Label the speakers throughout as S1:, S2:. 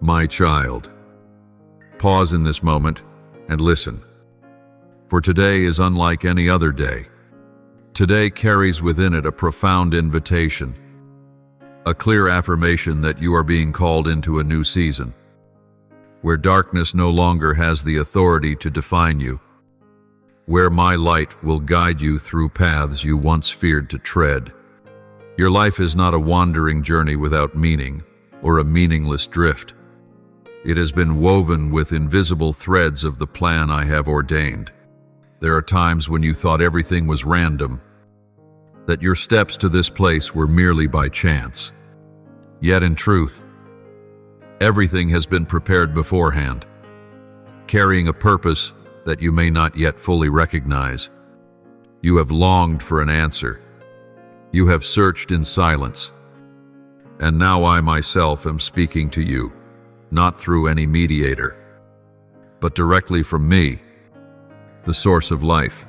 S1: My child, pause in this moment and listen. For today is unlike any other day. Today carries within it a profound invitation, a clear affirmation that you are being called into a new season, where darkness no longer has the authority to define you, where my light will guide you through paths you once feared to tread. Your life is not a wandering journey without meaning or a meaningless drift. It has been woven with invisible threads of the plan I have ordained. There are times when you thought everything was random, that your steps to this place were merely by chance. Yet in truth, everything has been prepared beforehand, carrying a purpose that you may not yet fully recognize. You have longed for an answer. You have searched in silence. And now I myself am speaking to you, not through any mediator, but directly from me, the source of life.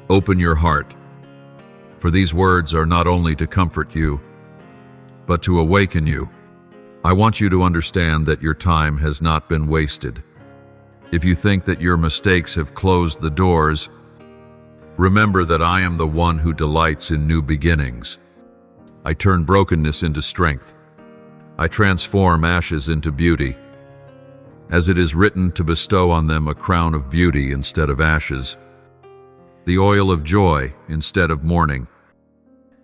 S1: Open your heart, for these words are not only to comfort you, but to awaken you. I want you to understand that your time has not been wasted. If you think that your mistakes have closed the doors, remember that I am the one who delights in new beginnings. I turn brokenness into strength. I transform ashes into beauty, as it is written to bestow on them a crown of beauty instead of ashes, the oil of joy instead of mourning,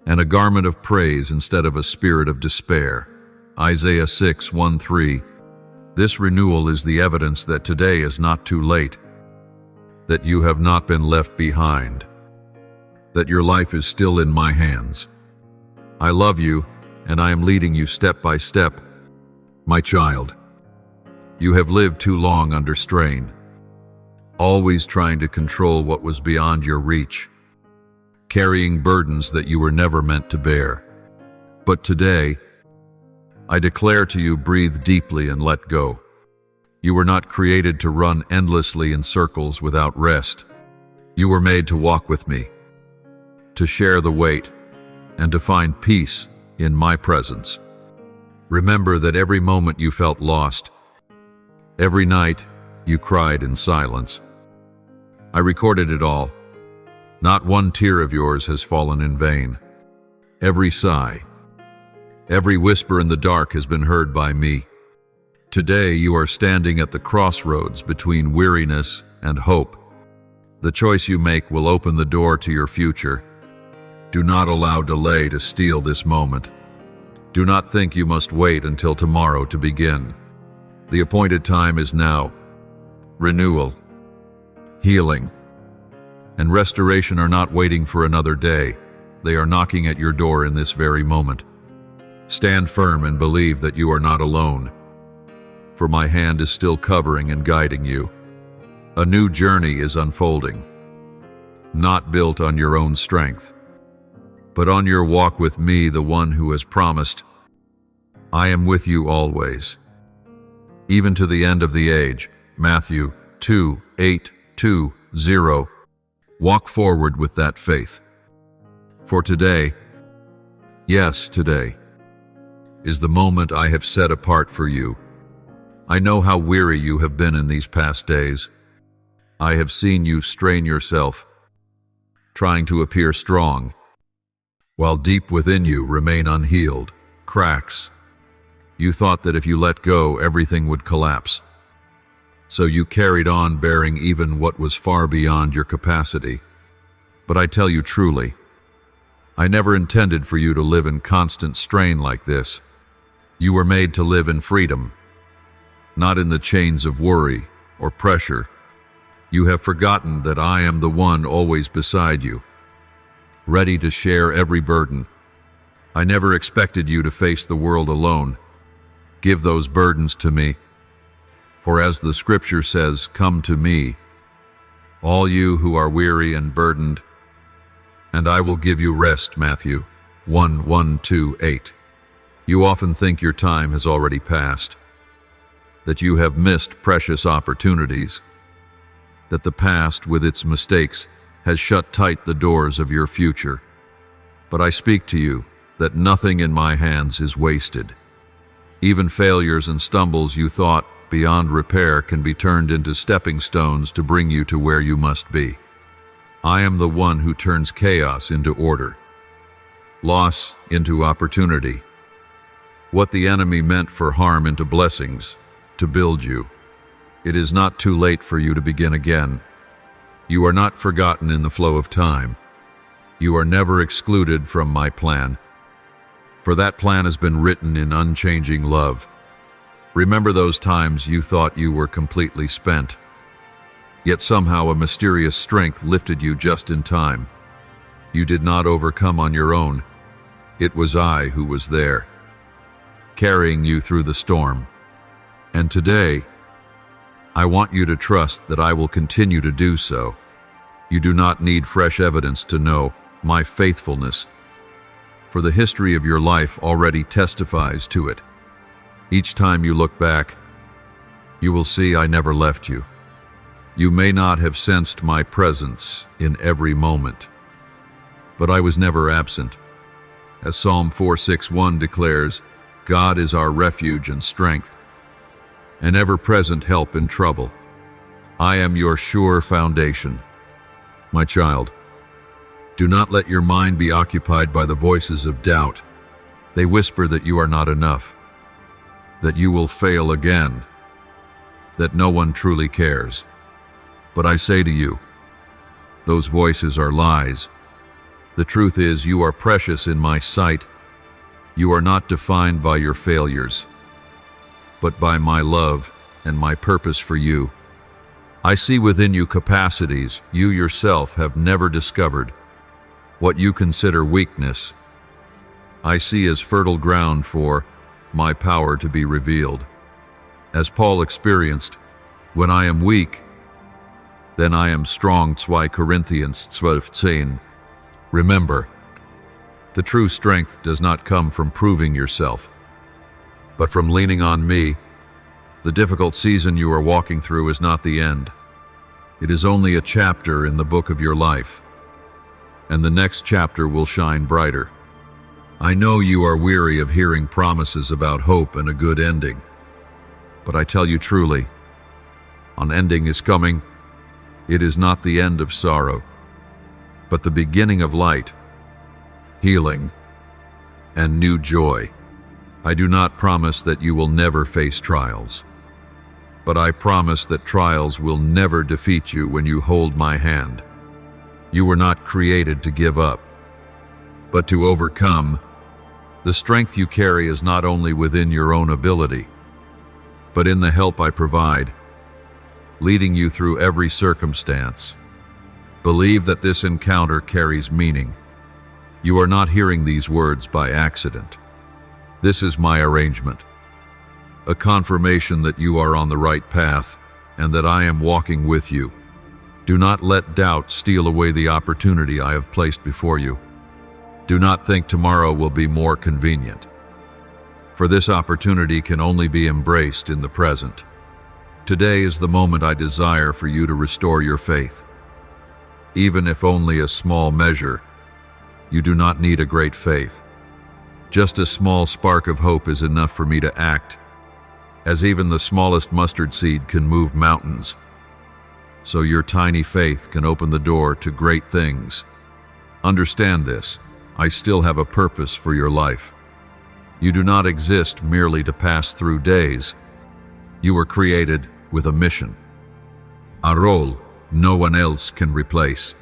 S1: and a garment of praise instead of a spirit of despair. Isaiah 6:1-3. This renewal is the evidence that today is not too late, that you have not been left behind, that your life is still in my hands. I love you, and I am leading you step by step. My child, you have lived too long under strain, always trying to control what was beyond your reach, carrying burdens that you were never meant to bear. But today, I declare to you, breathe deeply and let go. You were not created to run endlessly in circles without rest. You were made to walk with me, to share the weight, and to find peace in my presence. Remember that every moment you felt lost, every night you cried in silence, I recorded it all. Not one tear of yours has fallen in vain. Every sigh, every whisper in the dark has been heard by me. Today you are standing at the crossroads between weariness and hope. The choice you make will open the door to your future. Do not allow delay to steal this moment. Do not think you must wait until tomorrow to begin. The appointed time is now. Renewal, healing, and restoration are not waiting for another day. They are knocking at your door in this very moment. Stand firm and believe that you are not alone, for my hand is still covering and guiding you. A new journey is unfolding, not built on your own strength, but on your walk with me, the one who has promised, I am with you always, even to the end of the age. Matthew 2:8-20. Walk forward with that faith. For today, yes, today, is the moment I have set apart for you. I know how weary you have been in these past days. I have seen you strain yourself, trying to appear strong, while deep within you remain unhealed cracks. You thought that if you let go, everything would collapse. So you carried on bearing even what was far beyond your capacity. But I tell you truly, I never intended for you to live in constant strain like this. You were made to live in freedom, not in the chains of worry or pressure. You have forgotten that I am the one always beside you, ready to share every burden. I never expected you to face the world alone. Give those burdens to me. For as the scripture says, come to me, all you who are weary and burdened, and I will give you rest. Matthew 1:1-8. You often think your time has already passed, that you have missed precious opportunities, that the past with its mistakes has shut tight the doors of your future. But I speak to you that nothing in my hands is wasted. Even failures and stumbles you thought beyond repair can be turned into stepping stones to bring you to where you must be. I am the one who turns chaos into order, loss into opportunity, what the enemy meant for harm into blessings, to build you. It is not too late for you to begin again. You are not forgotten in the flow of time. You are never excluded from my plan, for that plan has been written in unchanging love. Remember those times you thought you were completely spent, yet somehow a mysterious strength lifted you just in time. You did not overcome on your own. It was I who was there, carrying you through the storm. And today, I want you to trust that I will continue to do so. You do not need fresh evidence to know my faithfulness, for the history of your life already testifies to it. Each time you look back, you will see I never left you. You may not have sensed my presence in every moment, but I was never absent. As Psalm 4:6-1 declares, God is our refuge and strength, an ever-present help in trouble. I am your sure foundation. My child, do not let your mind be occupied by the voices of doubt. They whisper that you are not enough, that you will fail again, that no one truly cares. But I say to you, those voices are lies. The truth is, you are precious in my sight. You are not defined by your failures, but by my love and my purpose for you. I see within you capacities you yourself have never discovered. What you consider weakness, I see as fertile ground for my power to be revealed. As Paul experienced, when I am weak, then I am strong. 2 Corinthians 12:10. Remember, the true strength does not come from proving yourself, but from leaning on me. The difficult season you are walking through is not the end. It is only a chapter in the book of your life, and the next chapter will shine brighter. I know you are weary of hearing promises about hope and a good ending, but I tell you truly, an ending is coming. It is not the end of sorrow, but the beginning of light, healing, and new joy. I do not promise that you will never face trials, but I promise that trials will never defeat you when you hold my hand. You were not created to give up, but to overcome. The strength you carry is not only within your own ability, but in the help I provide, leading you through every circumstance. Believe that this encounter carries meaning. You are not hearing these words by accident. This is my arrangement, a confirmation that you are on the right path and that I am walking with you. Do not let doubt steal away the opportunity I have placed before you. Do not think tomorrow will be more convenient, for this opportunity can only be embraced in the present. Today is the moment I desire for you to restore your faith. Even if only a small measure, you do not need a great faith. Just a small spark of hope is enough for me to act, as even the smallest mustard seed can move mountains. So your tiny faith can open the door to great things. Understand this, I still have a purpose for your life. You do not exist merely to pass through days. You were created with a mission, a role no one else can replace.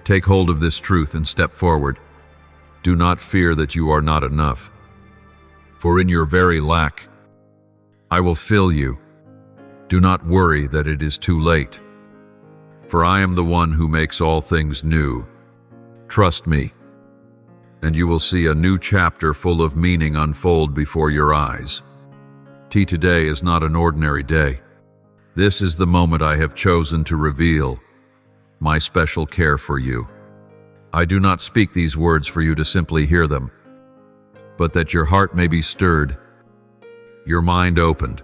S1: Take hold of this truth and step forward. Do not fear that you are not enough, for in your very lack, I will fill you. Do not worry that it is too late, for I am the one who makes all things new. Trust me, and you will see a new chapter full of meaning unfold before your eyes. Today is not an ordinary day. This is the moment I have chosen to reveal my special care for you. I do not speak these words for you to simply hear them, but that your heart may be stirred, your mind opened,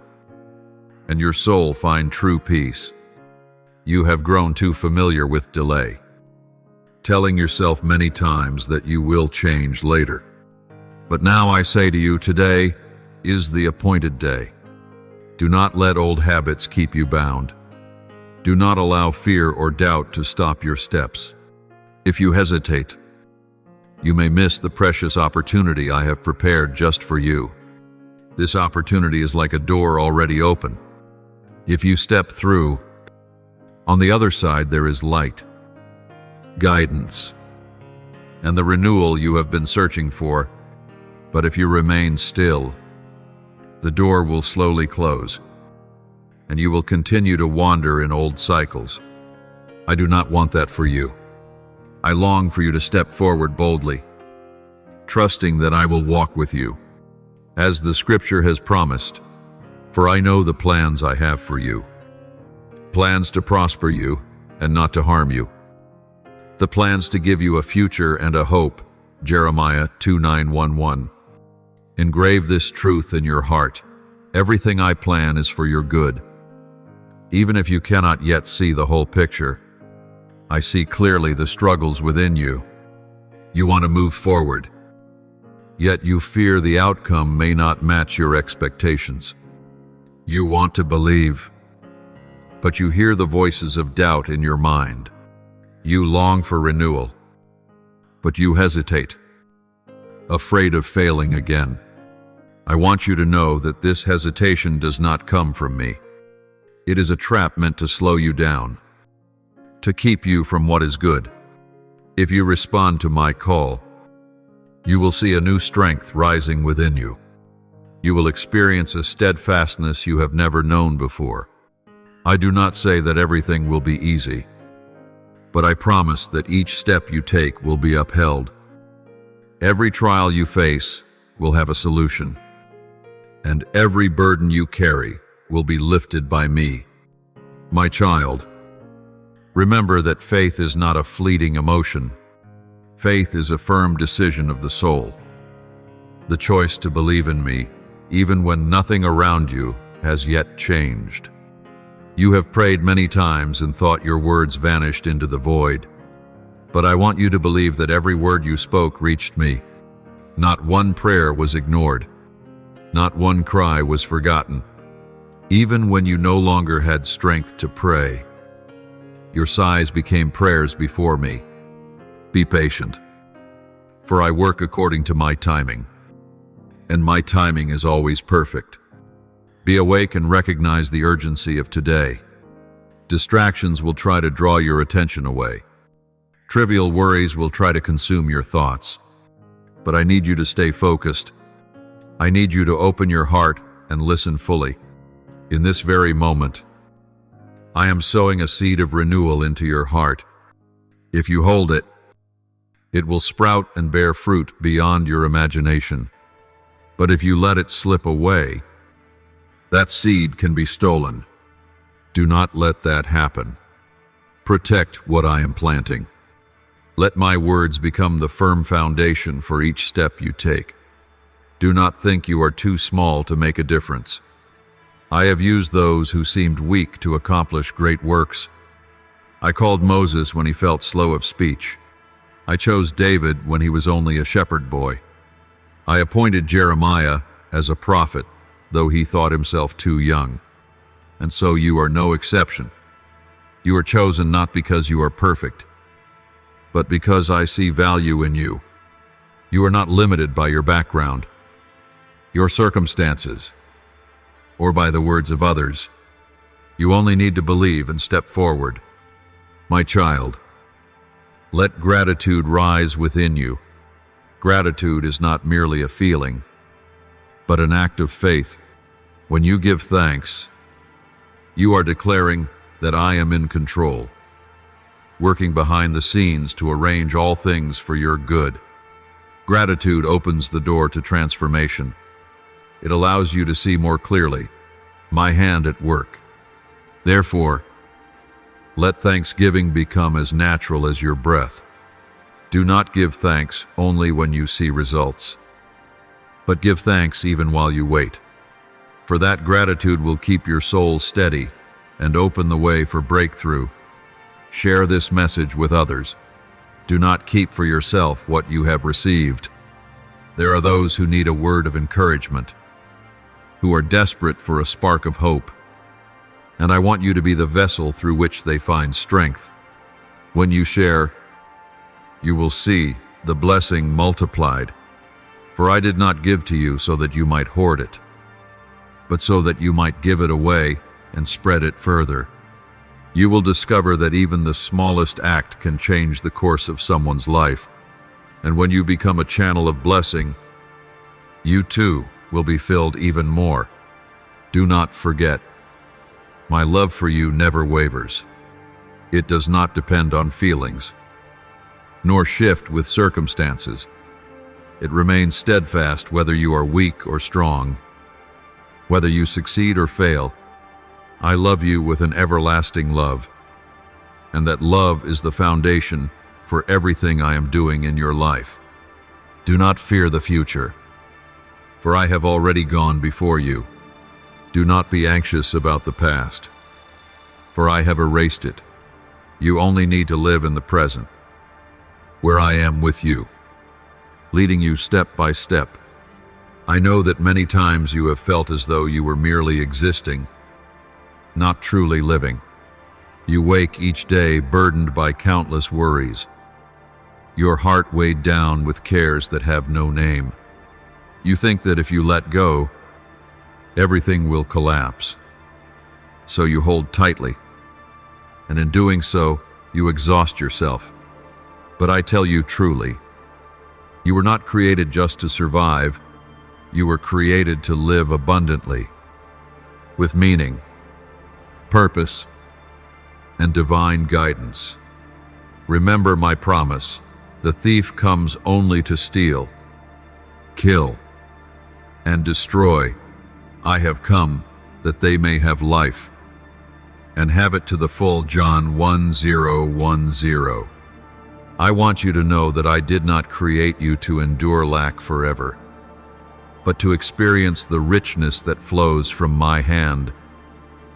S1: and your soul find true peace. You have grown too familiar with delay, telling yourself many times that you will change later. But now I say to you today, is the appointed day. Do not let old habits keep you bound. Do not allow fear or doubt to stop your steps. If you hesitate, you may miss the precious opportunity I have prepared just for you. This opportunity is like a door already open. If you step through, on the other side there is light, guidance, and the renewal you have been searching for. But if you remain still, the door will slowly close, and you will continue to wander in old cycles. I do not want that for you. I long for you to step forward boldly, trusting that I will walk with you, as the scripture has promised. For I know the plans I have for you, plans to prosper you and not to harm you, the plans to give you a future and a hope. Jeremiah 2:9-11. Engrave this truth in your heart. Everything I plan is for your good. Even if you cannot yet see the whole picture, I see clearly the struggles within you. You want to move forward, yet you fear the outcome may not match your expectations. You want to believe, but you hear the voices of doubt in your mind. You long for renewal, but you hesitate, afraid of failing again. I want you to know that this hesitation does not come from me. It is a trap meant to slow you down, to keep you from what is good. If you respond to my call, you will see a new strength rising within you. You will experience a steadfastness you have never known before. I do not say that everything will be easy, but I promise that each step you take will be upheld. Every trial you face will have a solution, and every burden you carry will be lifted by me. My child, remember that faith is not a fleeting emotion. Faith is a firm decision of the soul, the choice to believe in me even when nothing around you has yet changed. You have prayed many times and thought your words vanished into the void, but I want you to believe that every word you spoke reached me. Not one prayer was ignored. Not one cry was forgotten. Even when you no longer had strength to pray, your sighs became prayers before me. Be patient, for I work according to my timing, and my timing is always perfect. Be awake and recognize the urgency of today. Distractions will try to draw your attention away. Trivial worries will try to consume your thoughts. But I need you to stay focused. I need you to open your heart and listen fully. In this very moment, I am sowing a seed of renewal into your heart. If you hold it, it will sprout and bear fruit beyond your imagination. But if you let it slip away, that seed can be stolen. Do not let that happen. Protect what I am planting. Let my words become the firm foundation for each step you take. Do not think you are too small to make a difference. I have used those who seemed weak to accomplish great works. I called Moses when he felt slow of speech. I chose David when he was only a shepherd boy. I appointed Jeremiah as a prophet, though he thought himself too young. And so you are no exception. You are chosen not because you are perfect, but because I see value in you. You are not limited by your background, your circumstances, or by the words of others. You only need to believe and step forward. My child, let gratitude rise within you. Gratitude is not merely a feeling, but an act of faith. When you give thanks, you are declaring that I am in control, working behind the scenes to arrange all things for your good. Gratitude opens the door to transformation. It allows you to see more clearly my hand at work. Therefore, let thanksgiving become as natural as your breath. Do not give thanks only when you see results, but give thanks even while you wait. For that gratitude will keep your soul steady and open the way for breakthrough. Share this message with others. Do not keep for yourself what you have received. There are those who need a word of encouragement. who are desperate for a spark of hope. And I want you to be the vessel through which they find strength. When you share, you will see the blessing multiplied. For I did not give to you so that you might hoard it, but so that you might give it away and spread it further. You will discover that even the smallest act can change the course of someone's life. And when you become a channel of blessing, you too will be filled even more. Do not forget, my love for you never wavers. It does not depend on feelings, nor shift with circumstances. It remains steadfast whether you are weak or strong, whether you succeed or fail. I love you with an everlasting love, and that love is the foundation for everything I am doing in your life. Do not fear the future, for I have already gone before you. Do not be anxious about the past, for I have erased it. You only need to live in the present, where I am with you, leading you step by step. I know that many times you have felt as though you were merely existing, not truly living. You wake each day burdened by countless worries, your heart weighed down with cares that have no name. You think that if you let go, everything will collapse. So you hold tightly, and in doing so, you exhaust yourself. But I tell you truly, you were not created just to survive. You were created to live abundantly, with meaning, purpose, and divine guidance. Remember my promise: the thief comes only to steal, kill, and destroy. I have come that they may have life, and have it to the full. John 10:10. I want you to know that I did not create you to endure lack forever, but to experience the richness that flows from my hand.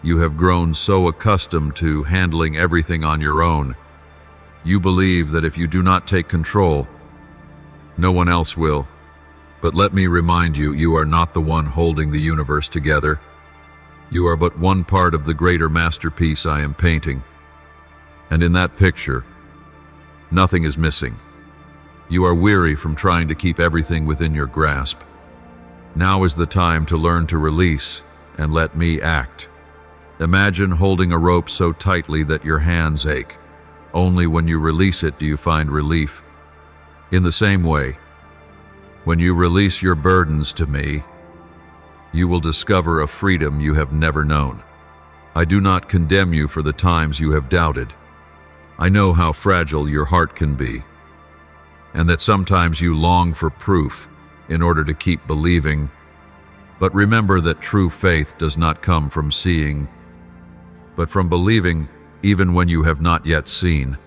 S1: You have grown so accustomed to handling everything on your own. You believe that if you do not take control, no one else will. But let me remind you, you are not the one holding the universe together. You are but one part of the greater masterpiece I am painting. And in that picture, nothing is missing. You are weary from trying to keep everything within your grasp. Now is the time to learn to release and let me act. Imagine holding a rope so tightly that your hands ache. Only when you release it do you find relief. In the same way, when you release your burdens to me, you will discover a freedom you have never known. I do not condemn you for the times you have doubted. I know how fragile your heart can be, and that sometimes you long for proof in order to keep believing. But remember that true faith does not come from seeing, but from believing even when you have not yet seen.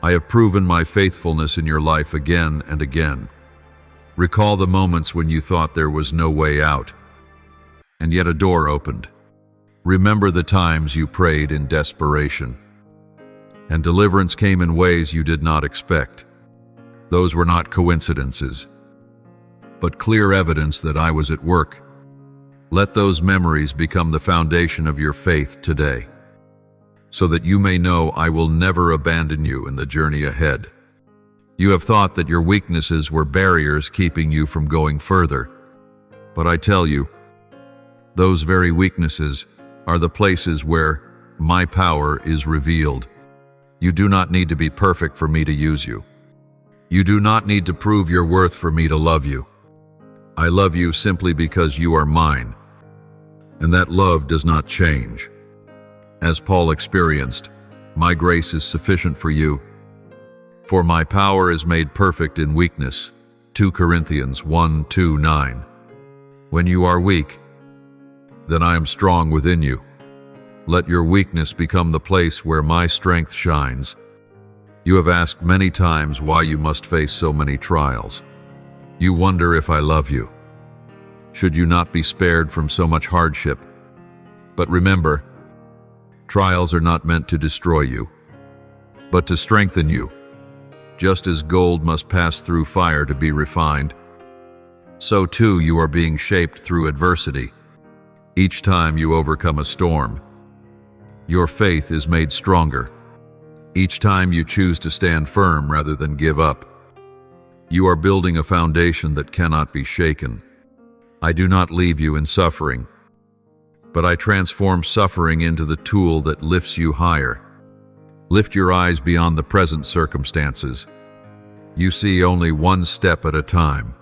S1: I have proven my faithfulness in your life again and again. Recall the moments when you thought there was no way out, and yet a door opened. Remember the times you prayed in desperation, and deliverance came in ways you did not expect. Those were not coincidences, but clear evidence that I was at work. Let those memories become the foundation of your faith today, so that you may know I will never abandon you in the journey ahead. You have thought that your weaknesses were barriers keeping you from going further, but I tell you, those very weaknesses are the places where my power is revealed. You do not need to be perfect for me to use you. You do not need to prove your worth for me to love you. I love you simply because you are mine, and that love does not change. As Paul experienced, my grace is sufficient for you, for my power is made perfect in weakness. 2 Corinthians 1:2-9. When you are weak, then I am strong within you. Let your weakness become the place where my strength shines. You have asked many times why you must face so many trials. You wonder if I love you. Should you not be spared from so much hardship? But remember, trials are not meant to destroy you, but to strengthen you. Just as gold must pass through fire to be refined, so too you are being shaped through adversity. Each time you overcome a storm, your faith is made stronger. Each time you choose to stand firm rather than give up, you are building a foundation that cannot be shaken. I do not leave you in suffering, but I transform suffering into the tool that lifts you higher. Lift your eyes beyond the present circumstances. You see only one step at a time,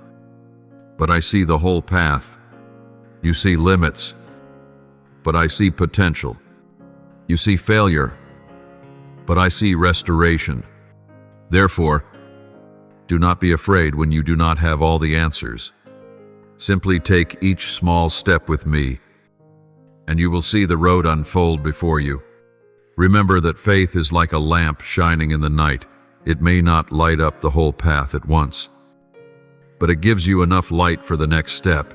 S1: but I see the whole path. You see limits, but I see potential. You see failure, but I see restoration. Therefore, do not be afraid when you do not have all the answers. Simply take each small step with me, and you will see the road unfold before you. Remember that faith is like a lamp shining in the night. It may not light up the whole path at once, but it gives you enough light for the next step.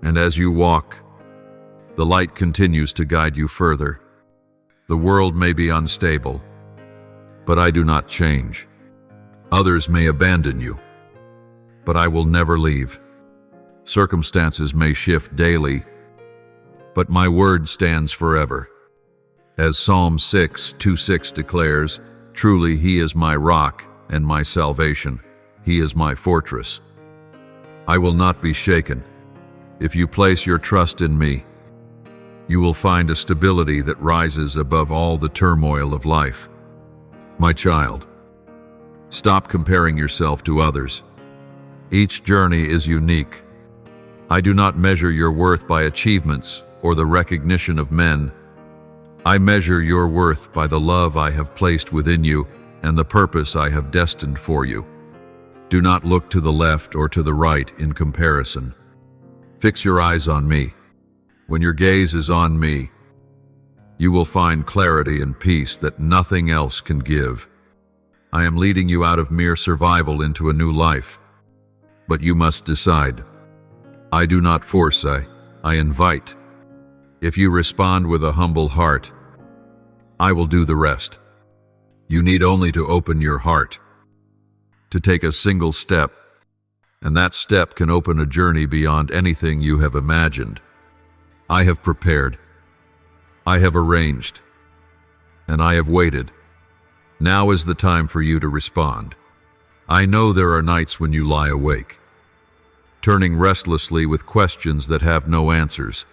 S1: And as you walk, the light continues to guide you further. The world may be unstable, but I do not change. Others may abandon you, but I will never leave. Circumstances may shift daily, but my word stands forever. As Psalm 6:2-6 declares, truly he is my rock and my salvation. He is my fortress. I will not be shaken. If you place your trust in me, you will find a stability that rises above all the turmoil of life. My child, stop comparing yourself to others. Each journey is unique. I do not measure your worth by achievements or the recognition of men. I measure your worth by the love I have placed within you and the purpose I have destined for you. Do not look to the left or to the right in comparison. Fix your eyes on me. When your gaze is on me, you will find clarity and peace that nothing else can give. I am leading you out of mere survival into a new life, but you must decide. I do not force, I invite. If you respond with a humble heart, I will do the rest. You need only to open your heart, to take a single step, and that step can open a journey beyond anything you have imagined. I have prepared, I have arranged, and I have waited. Now is the time for you to respond. I know there are nights when you lie awake, turning restlessly with questions that have no answers.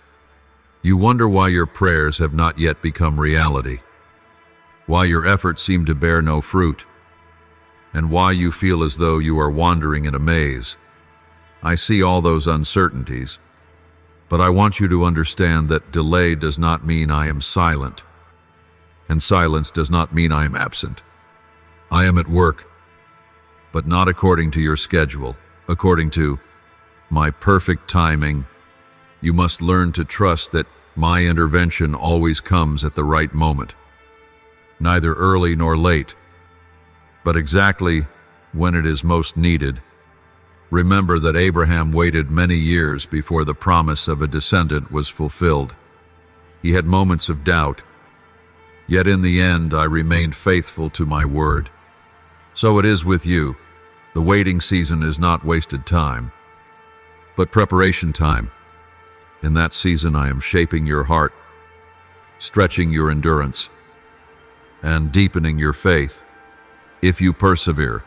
S1: You wonder why your prayers have not yet become reality, why your efforts seem to bear no fruit, and why you feel as though you are wandering in a maze. I see all those uncertainties, but I want you to understand that delay does not mean I am silent, and silence does not mean I am absent. I am at work, but not according to your schedule, according to my perfect timing. You must learn to trust that my intervention always comes at the right moment, neither early nor late, but exactly when it is most needed. Remember that Abraham waited many years before the promise of a descendant was fulfilled. He had moments of doubt, yet in the end I remained faithful to my word. So it is with you. The waiting season is not wasted time, but preparation time. In that season I am shaping your heart, stretching your endurance, and deepening your faith. If you persevere,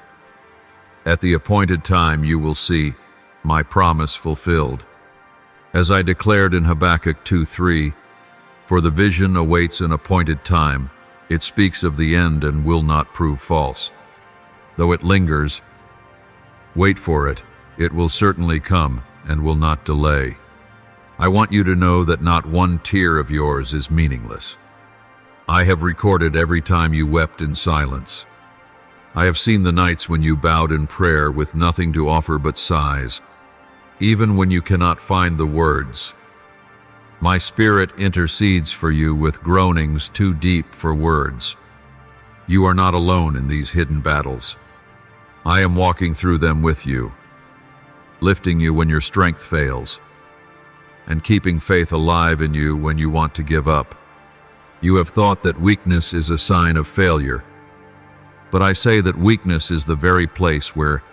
S1: at the appointed time you will see my promise fulfilled. As I declared in Habakkuk 2:3, for the vision awaits an appointed time. It speaks of the end and will not prove false. Though it lingers, wait for it. It will certainly come and will not delay. I want you to know that not one tear of yours is meaningless. I have recorded every time you wept in silence. I have seen the nights when you bowed in prayer with nothing to offer but sighs, even when you cannot find the words. My spirit intercedes for you with groanings too deep for words. You are not alone in these hidden battles. I am walking through them with you, lifting you when your strength fails, and keeping faith alive in you when you want to give up. You have thought that weakness is a sign of failure, but I say that weakness is the very place where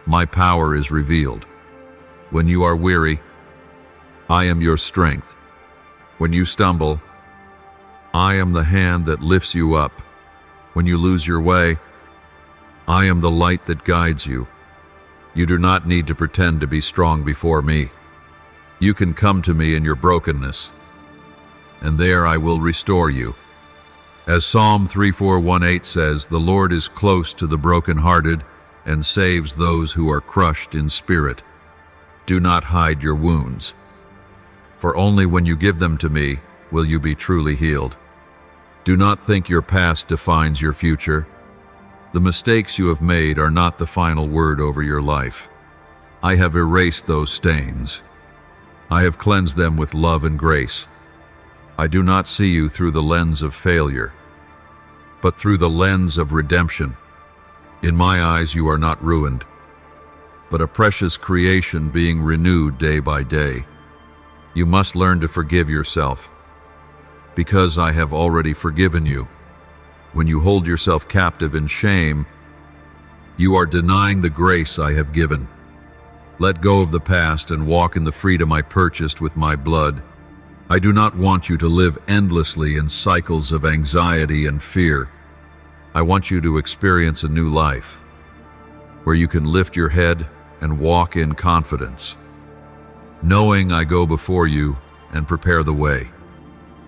S1: my power is revealed. When you are weary, I am your strength. When you stumble, I am the hand that lifts you up. When you lose your way, I am the light that guides you. You do not need to pretend to be strong before me. You can come to me in your brokenness, and there I will restore you. As Psalm 34:18 says, the Lord is close to the brokenhearted and saves those who are crushed in spirit. Do not hide your wounds, for only when you give them to me will you be truly healed. Do not think your past defines your future. The mistakes you have made are not the final word over your life. I have erased those stains. I have cleansed them with love and grace. I do not see you through the lens of failure, but through the lens of redemption. In my eyes, you are not ruined, but a precious creation being renewed day by day. You must learn to forgive yourself, because I have already forgiven you. When you hold yourself captive in shame, you are denying the grace I have given. Let go of the past and walk in the freedom I purchased with my blood. I do not want you to live endlessly in cycles of anxiety and fear. I want you to experience a new life, where you can lift your head and walk in confidence, knowing I go before you and prepare the way.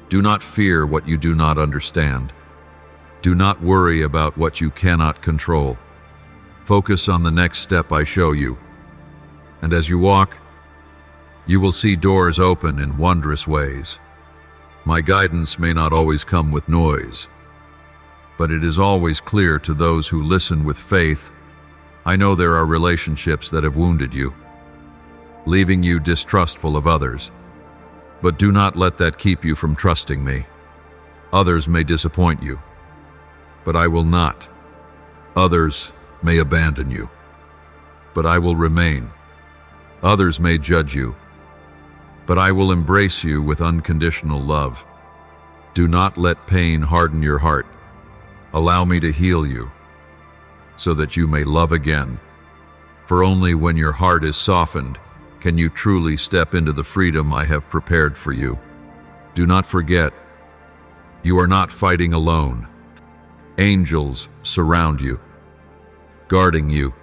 S1: Do not fear what you do not understand. Do not worry about what you cannot control. Focus on the next step I show you. And as you walk, you will see doors open in wondrous ways. My guidance may not always come with noise, but it is always clear to those who listen with faith. I know there are relationships that have wounded you, leaving you distrustful of others. But do not let that keep you from trusting me. Others may disappoint you, but I will not. Others may abandon you, but I will remain. Others may judge you, but I will embrace you with unconditional love. Do not let pain harden your heart. Allow me to heal you, so that you may love again. For only when your heart is softened can you truly step into the freedom I have prepared for you. Do not forget, you are not fighting alone. Angels surround you, guarding you,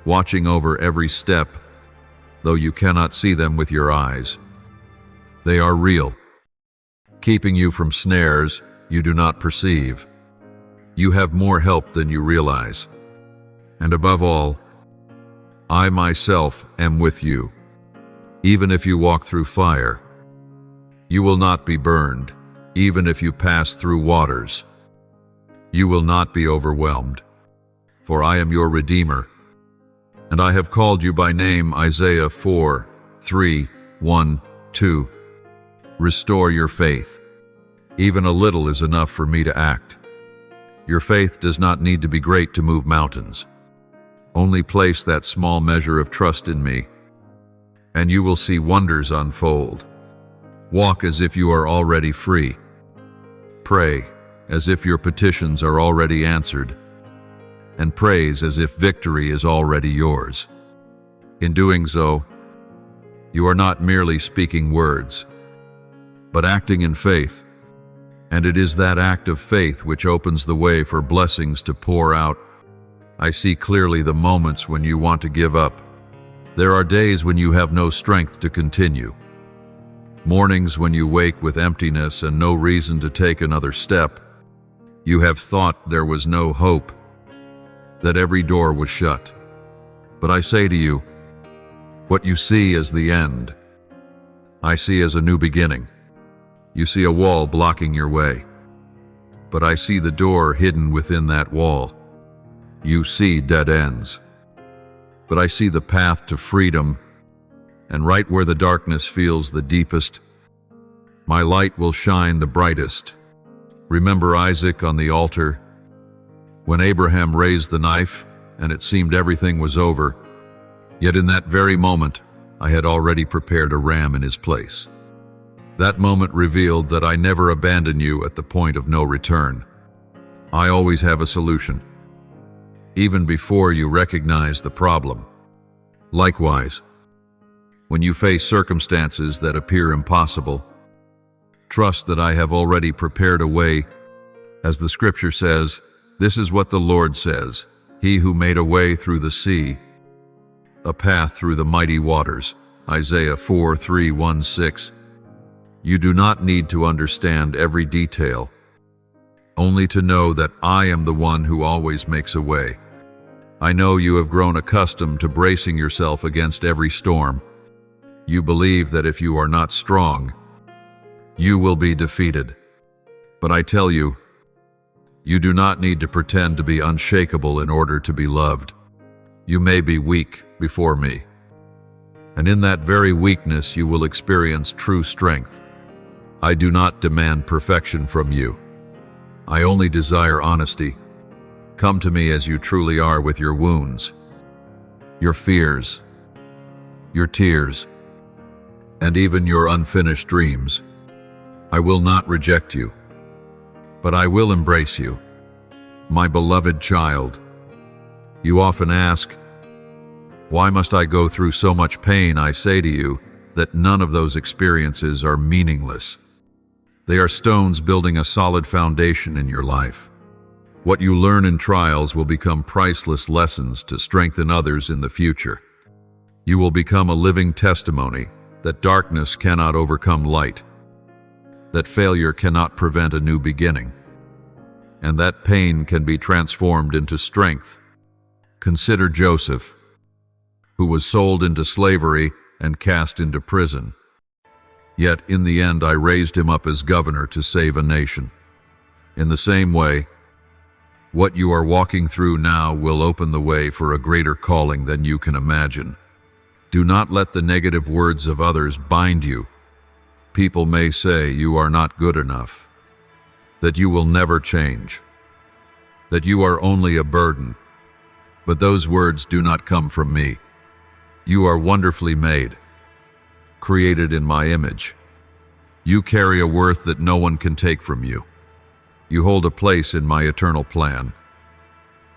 S1: watching over every step, though you cannot see them with your eyes. They are real, keeping you from snares you do not perceive. You have more help than you realize. And above all, I myself am with you. Even if you walk through fire, you will not be burned. Even if you pass through waters, you will not be overwhelmed. For I am your Redeemer, and I have called you by name. Isaiah 4:3-1-2. Restore your faith. Even a little is enough for me to act. Your faith does not need to be great to move mountains. Only place that small measure of trust in me, and you will see wonders unfold. Walk as if you are already free. Pray as if your petitions are already answered, and praise as if victory is already yours. In doing so, you are not merely speaking words, but acting in faith. And it is that act of faith which opens the way for blessings to pour out. I see clearly the moments when you want to give up. There are days when you have no strength to continue. Mornings when you wake with emptiness and no reason to take another step. You have thought there was no hope, that every door was shut. But I say to you, what you see is the end, I see as a new beginning. You see a wall blocking your way, but I see the door hidden within that wall. You see dead ends, but I see the path to freedom, and right where the darkness feels the deepest, my light will shine the brightest. Remember Isaac on the altar? When Abraham raised the knife, and it seemed everything was over, yet in that very moment, I had already prepared a ram in his place. That moment revealed that I never abandon you at the point of no return. I always have a solution, even before you recognize the problem. Likewise, when you face circumstances that appear impossible, Trust that I have already prepared a way. As the scripture says, this is what the Lord says, He who made a way through the sea, a path through the mighty waters. Isaiah 4:3-1-6. You do not need to understand every detail, only to know that I am the one who always makes a way. I know you have grown accustomed to bracing yourself against every storm. You believe that if you are not strong, you will be defeated. But I tell you, you do not need to pretend to be unshakable in order to be loved. You may be weak before me, and in that very weakness you will experience true strength. I do not demand perfection from you. I only desire honesty. Come to me as you truly are with your wounds, your fears, your tears, and even your unfinished dreams. I will not reject you, but I will embrace you, my beloved child. You often ask, why must I go through so much pain? I say to you that none of those experiences are meaningless. They are stones building a solid foundation in your life. What you learn in trials will become priceless lessons to strengthen others in the future. You will become a living testimony that darkness cannot overcome light, that failure cannot prevent a new beginning, and that pain can be transformed into strength. Consider Joseph, who was sold into slavery and cast into prison. Yet in the end I raised him up as governor to save a nation. In the same way, what you are walking through now will open the way for a greater calling than you can imagine. Do not let the negative words of others bind you. People may say you are not good enough, that you will never change, that you are only a burden. But those words do not come from me. You are wonderfully made, created in my image. You carry a worth that no one can take from you. You hold a place in my eternal plan,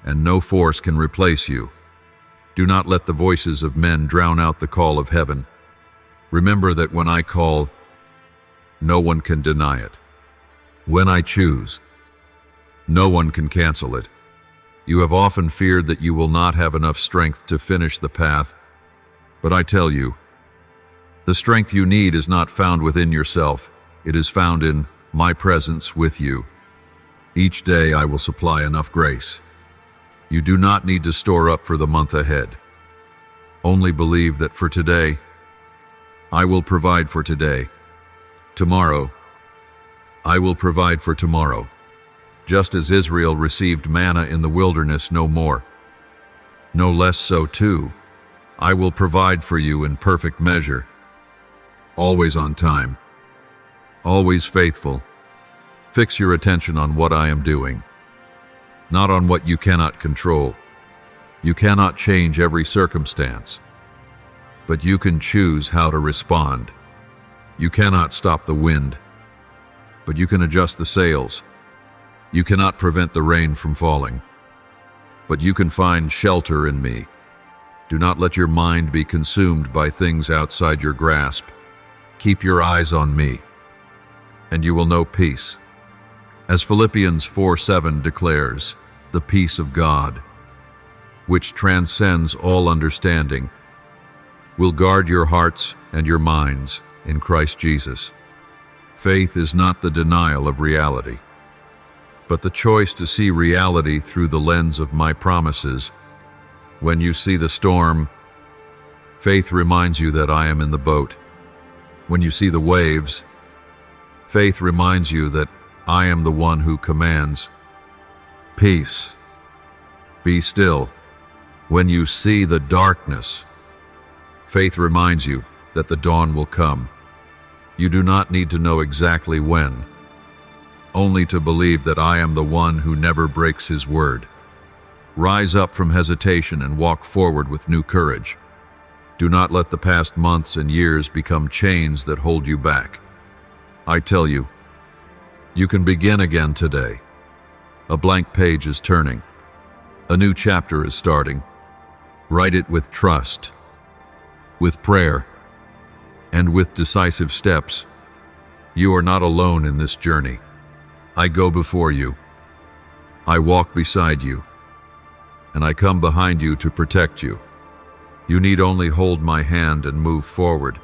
S1: and no force can replace you. Do not let the voices of men drown out the call of heaven. Remember that when I call, no one can deny it. When I choose, no one can cancel it. You have often feared that you will not have enough strength to finish the path, but I tell you, the strength you need is not found within yourself. It is found in my presence with you. Each day I will supply enough grace. You do not need to store up for the month ahead. Only believe that for today, I will provide for today. Tomorrow, I will provide for tomorrow. Just as Israel received manna in the wilderness, no more, no less so too, I will provide for you in perfect measure, always on time, always faithful. Fix your attention on what I am doing, not on what you cannot control. You cannot change every circumstance, but you can choose how to respond. You cannot stop the wind, but you can adjust the sails. You cannot prevent the rain from falling, but you can find shelter in me. Do not let your mind be consumed by things outside your grasp. Keep your eyes on me, and you will know peace. As Philippians 4:7 declares, the peace of God, which transcends all understanding, will guard your hearts and your minds in Christ Jesus. Faith is not the denial of reality, but the choice to see reality through the lens of my promises. When you see the storm, faith reminds you that I am in the boat. When you see the waves, faith reminds you that I am the one who commands. Peace. Be still. When you see the darkness, faith reminds you that the dawn will come. You do not need to know exactly when, only to believe that I am the one who never breaks his word. Rise up from hesitation and walk forward with new courage. Do not let the past months and years become chains that hold you back. I tell you, you can begin again today. A blank page is turning. A new chapter is starting. Write it with trust, with prayer, and with decisive steps. You are not alone in this journey. I go before you. I walk beside you. And I come behind you to protect you. You need only hold my hand and move forward.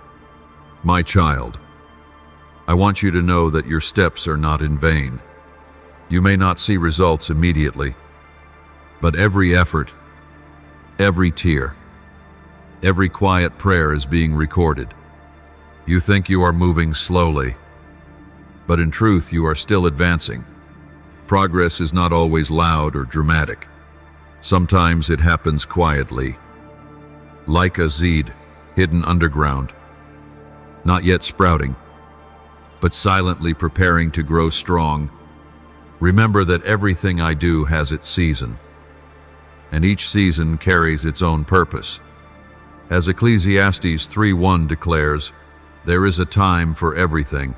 S1: My child, I want you to know that your steps are not in vain. You may not see results immediately, but every effort, every tear, every quiet prayer is being recorded. You think you are moving slowly, but in truth you are still advancing. Progress is not always loud or dramatic. Sometimes it happens quietly, like a seed hidden underground, not yet sprouting, but silently preparing to grow strong. Remember that everything I do has its season, and each season carries its own purpose. As Ecclesiastes 3:1 declares, there is a time for everything,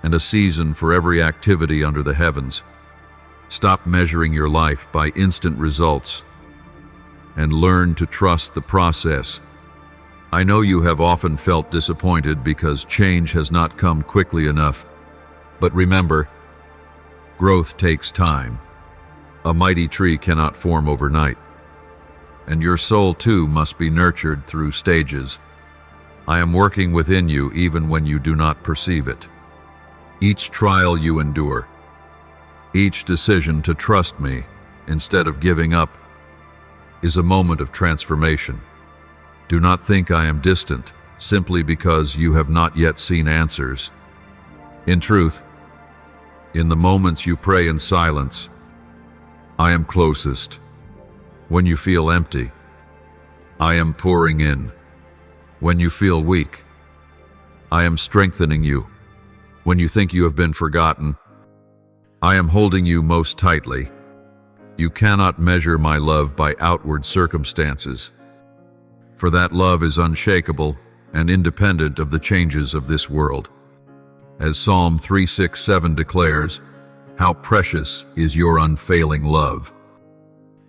S1: and a season for every activity under the heavens. Stop measuring your life by instant results and learn to trust the process. I know you have often felt disappointed because change has not come quickly enough, but remember, growth takes time. A mighty tree cannot form overnight, and your soul too must be nurtured through stages. I am working within you even when you do not perceive it. Each trial you endure, each decision to trust me instead of giving up, is a moment of transformation. Do not think I am distant simply because you have not yet seen answers. In truth, in the moments you pray in silence, I am closest. When you feel empty, I am pouring in. When you feel weak, I am strengthening you. When you think you have been forgotten, I am holding you most tightly. You cannot measure my love by outward circumstances, for that love is unshakable and independent of the changes of this world. As Psalm 3:6-7 declares, how precious is your unfailing love.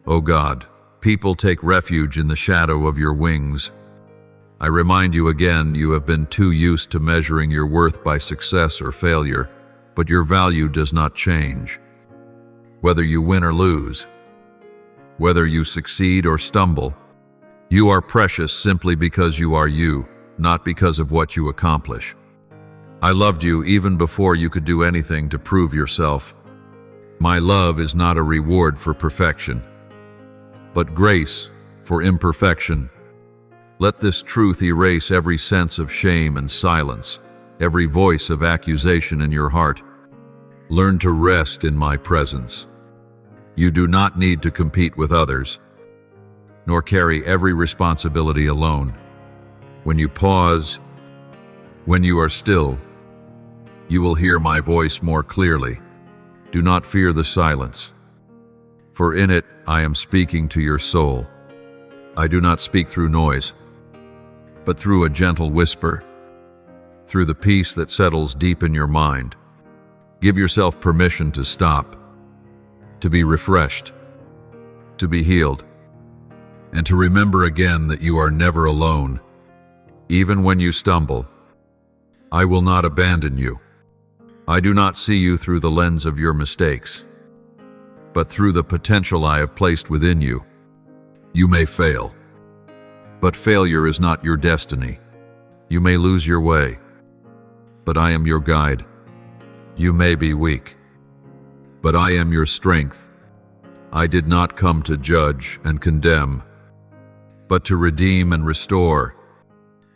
S1: O God, people take refuge in the shadow of your wings. I remind you again, you have been too used to measuring your worth by success or failure, but your value does not change. Whether you win or lose, whether you succeed or stumble, you are precious simply because you are you, not because of what you accomplish. I loved you even before you could do anything to prove yourself. My love is not a reward for perfection, but grace for imperfection. Let this truth erase every sense of shame and silence, every voice of accusation in your heart. Learn to rest in my presence. You do not need to compete with others, nor carry every responsibility alone. When you pause, when you are still, you will hear my voice more clearly. Do not fear the silence, for in it I am speaking to your soul. I do not speak through noise, but through a gentle whisper, through the peace that settles deep in your mind. Give yourself permission to stop, to be refreshed, to be healed, and to remember again that you are never alone. Even when you stumble, I will not abandon you. I do not see you through the lens of your mistakes, but through the potential I have placed within you. You may fail, but failure is not your destiny. You may lose your way, but I am your guide. You may be weak, but I am your strength. I did not come to judge and condemn, but to redeem and restore.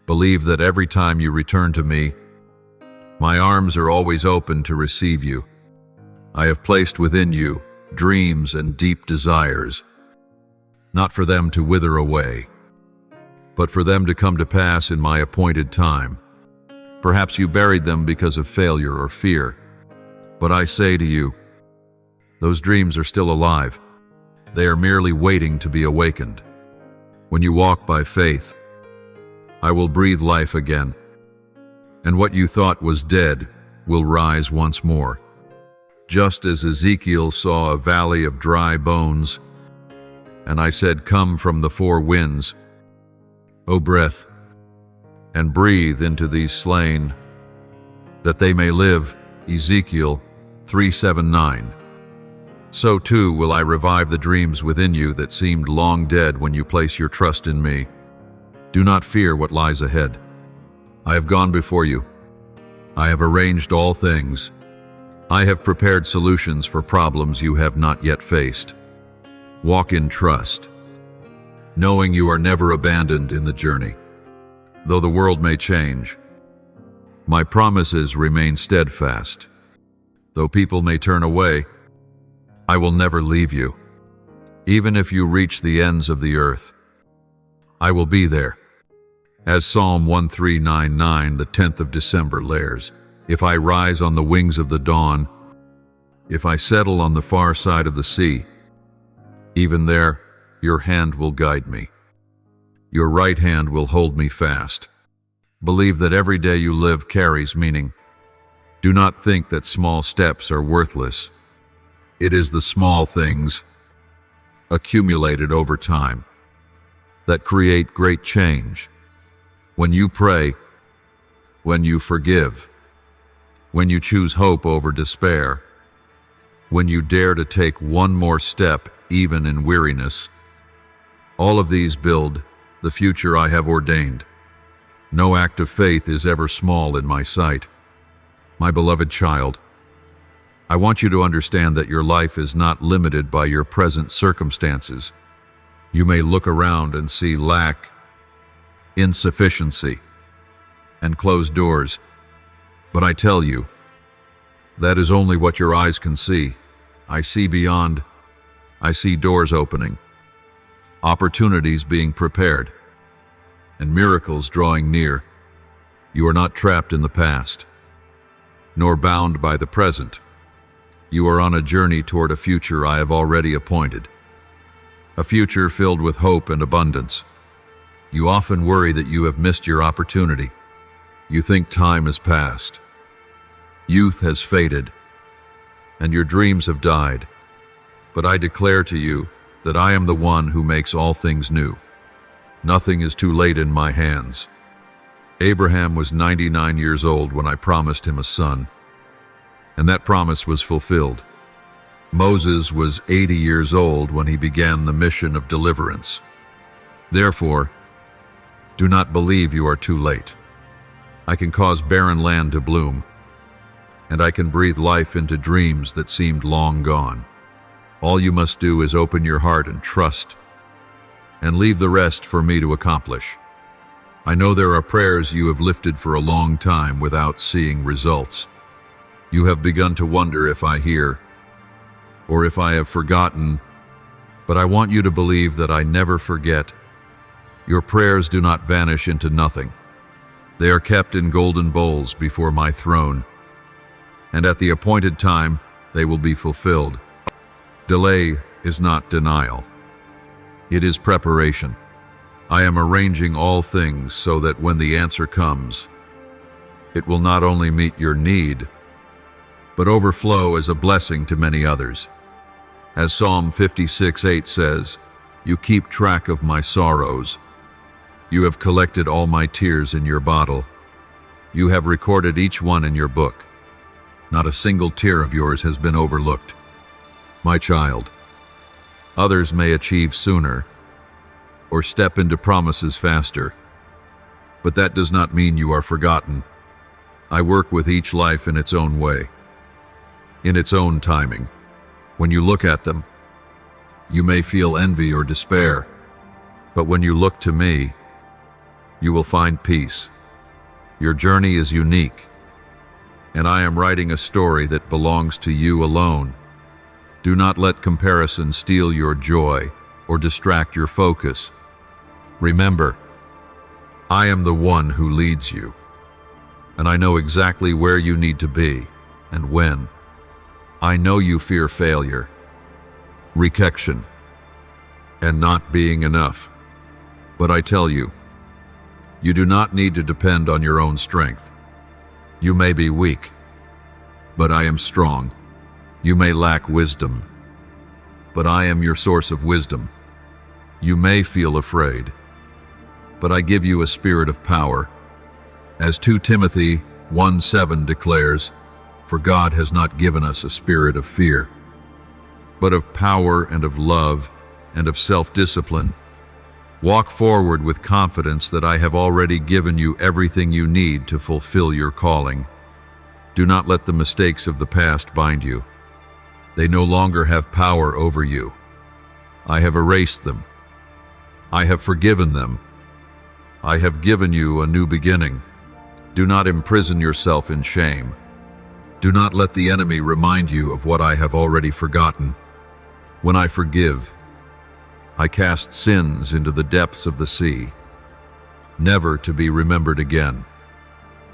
S1: Believe that every time you return to me, my arms are always open to receive you. I have placed within you dreams and deep desires, not for them to wither away, but for them to come to pass in my appointed time. Perhaps you buried them because of failure or fear, but I say to you, those dreams are still alive. They are merely waiting to be awakened. When you walk by faith, I will breathe life again, and what you thought was dead will rise once more. Just as Ezekiel saw a valley of dry bones, and I said, come from the four winds, O breath, and breathe into these slain, that they may live. Ezekiel 3:7-9. So too will I revive the dreams within you that seemed long dead when you place your trust in me. Do not fear what lies ahead. I have gone before you. I have arranged all things. I have prepared solutions for problems you have not yet faced. Walk in trust, knowing you are never abandoned in the journey. Though the world may change, my promises remain steadfast. Though people may turn away, I will never leave you. Even if you reach the ends of the earth, I will be there. As Psalm 1399, the 10th of December, lares, if I rise on the wings of the dawn, if I settle on the far side of the sea, even there your hand will guide me. Your right hand will hold me fast. Believe that every day you live carries meaning. Do not think that small steps are worthless. It is the small things, accumulated over time, that create great change. When you pray, when you forgive, when you choose hope over despair, when you dare to take one more step even in weariness, all of these build the future I have ordained. No act of faith is ever small in my sight. My beloved child, I want you to understand that your life is not limited by your present circumstances. You may look around and see lack, insufficiency, and closed doors, but I tell you, that is only what your eyes can see. I see beyond. I see doors opening, opportunities being prepared, and miracles drawing near. You are not trapped in the past, nor bound by the present. You are on a journey toward a future I have already appointed, a future filled with hope and abundance. You often worry that you have missed your opportunity. You think time has passed, youth has faded, and your dreams have died. But I declare to you that I am the one who makes all things new. Nothing is too late in my hands. Abraham was 99 years old when I promised him a son, and that promise was fulfilled. Moses was 80 years old when he began the mission of deliverance. Therefore, do not believe you are too late. I can cause barren land to bloom, and I can breathe life into dreams that seemed long gone. All you must do is open your heart and trust, and leave the rest for me to accomplish. I know there are prayers you have lifted for a long time without seeing results. You have begun to wonder if I hear, or if I have forgotten, but I want you to believe that I never forget. Your prayers do not vanish into nothing. They are kept in golden bowls before my throne, and at the appointed time they will be fulfilled. Delay is not denial. It is preparation. I am arranging all things so that when the answer comes, it will not only meet your need, but overflow as a blessing to many others. As Psalm 56:8 says, you keep track of my sorrows. You have collected all my tears in your bottle. You have recorded each one in your book. Not a single tear of yours has been overlooked. My child, others may achieve sooner or step into promises faster, but that does not mean you are forgotten. I work with each life in its own way, in its own timing. When you look at them, you may feel envy or despair, but when you look to me, you will find peace. Your journey is unique, and I am writing a story that belongs to you alone. Do not let comparison steal your joy or distract your focus. Remember, I am the one who leads you, and I know exactly where you need to be and when. I know you fear failure, rejection, and not being enough. But I tell you, you do not need to depend on your own strength. You may be weak, but I am strong. You may lack wisdom, but I am your source of wisdom. You may feel afraid, but I give you a spirit of power. As 2 Timothy 1:7 declares, "For God has not given us a spirit of fear, but of power and of love and of self-discipline. Walk forward with confidence that I have already given you everything you need to fulfill your calling. Do not let the mistakes of the past bind you. They no longer have power over you. I have erased them. I have forgiven them. I have given you a new beginning. Do not imprison yourself in shame. Do not let the enemy remind you of what I have already forgotten. When I forgive, I cast sins into the depths of the sea, never to be remembered again.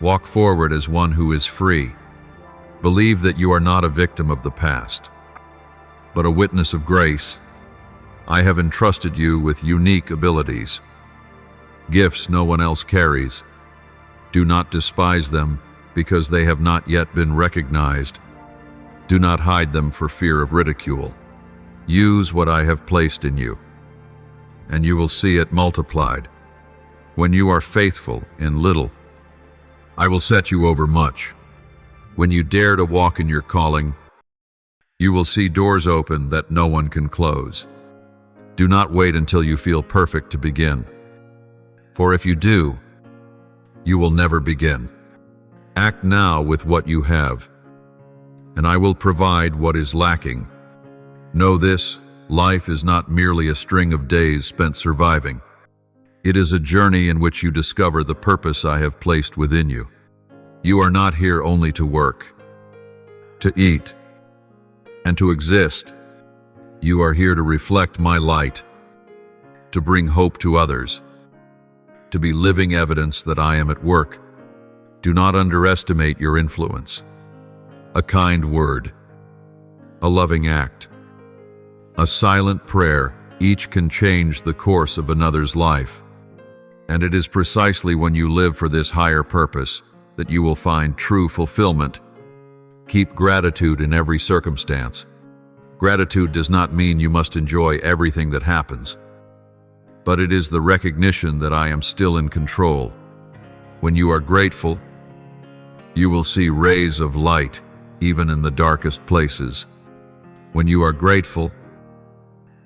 S1: Walk forward as one who is free. Believe that you are not a victim of the past, but a witness of grace. I have entrusted you with unique abilities, gifts no one else carries. Do not despise them because they have not yet been recognized. Do not hide them for fear of ridicule. Use what I have placed in you, and you will see it multiplied. When you are faithful in little, I will set you over much. When you dare to walk in your calling, you will see doors open that no one can close. Do not wait until you feel perfect to begin, for if you do, you will never begin. Act now with what you have, and I will provide what is lacking. Know this, life is not merely a string of days spent surviving. It is a journey in which you discover the purpose I have placed within you. You are not here only to work, to eat, and to exist. You are here to reflect my light, to bring hope to others, to be living evidence that I am at work. Do not underestimate your influence. A kind word, a loving act, a silent prayer, each can change the course of another's life. And it is precisely when you live for this higher purpose that you will find true fulfillment. Keep gratitude in every circumstance. Gratitude does not mean you must enjoy everything that happens, but it is the recognition that I am still in control. When you are grateful, you will see rays of light even in the darkest places. When you are grateful,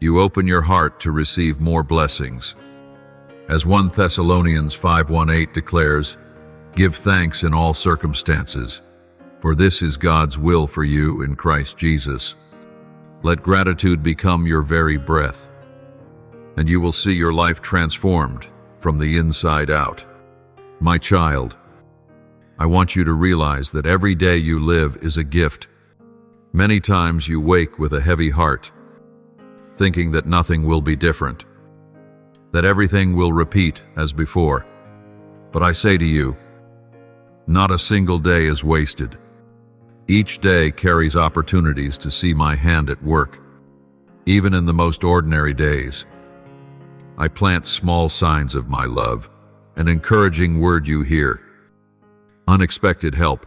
S1: you open your heart to receive more blessings. As 1 Thessalonians 5:18 declares, "Give thanks in all circumstances, for this is God's will for you in Christ Jesus." Let gratitude become your very breath, and you will see your life transformed from the inside out. My child, I want you to realize that every day you live is a gift. Many times you wake with a heavy heart, thinking that nothing will be different, that everything will repeat as before. But I say to you, not a single day is wasted. Each day carries opportunities to see my hand at work. Even in the most ordinary days, I plant small signs of my love, an encouraging word you hear, unexpected help,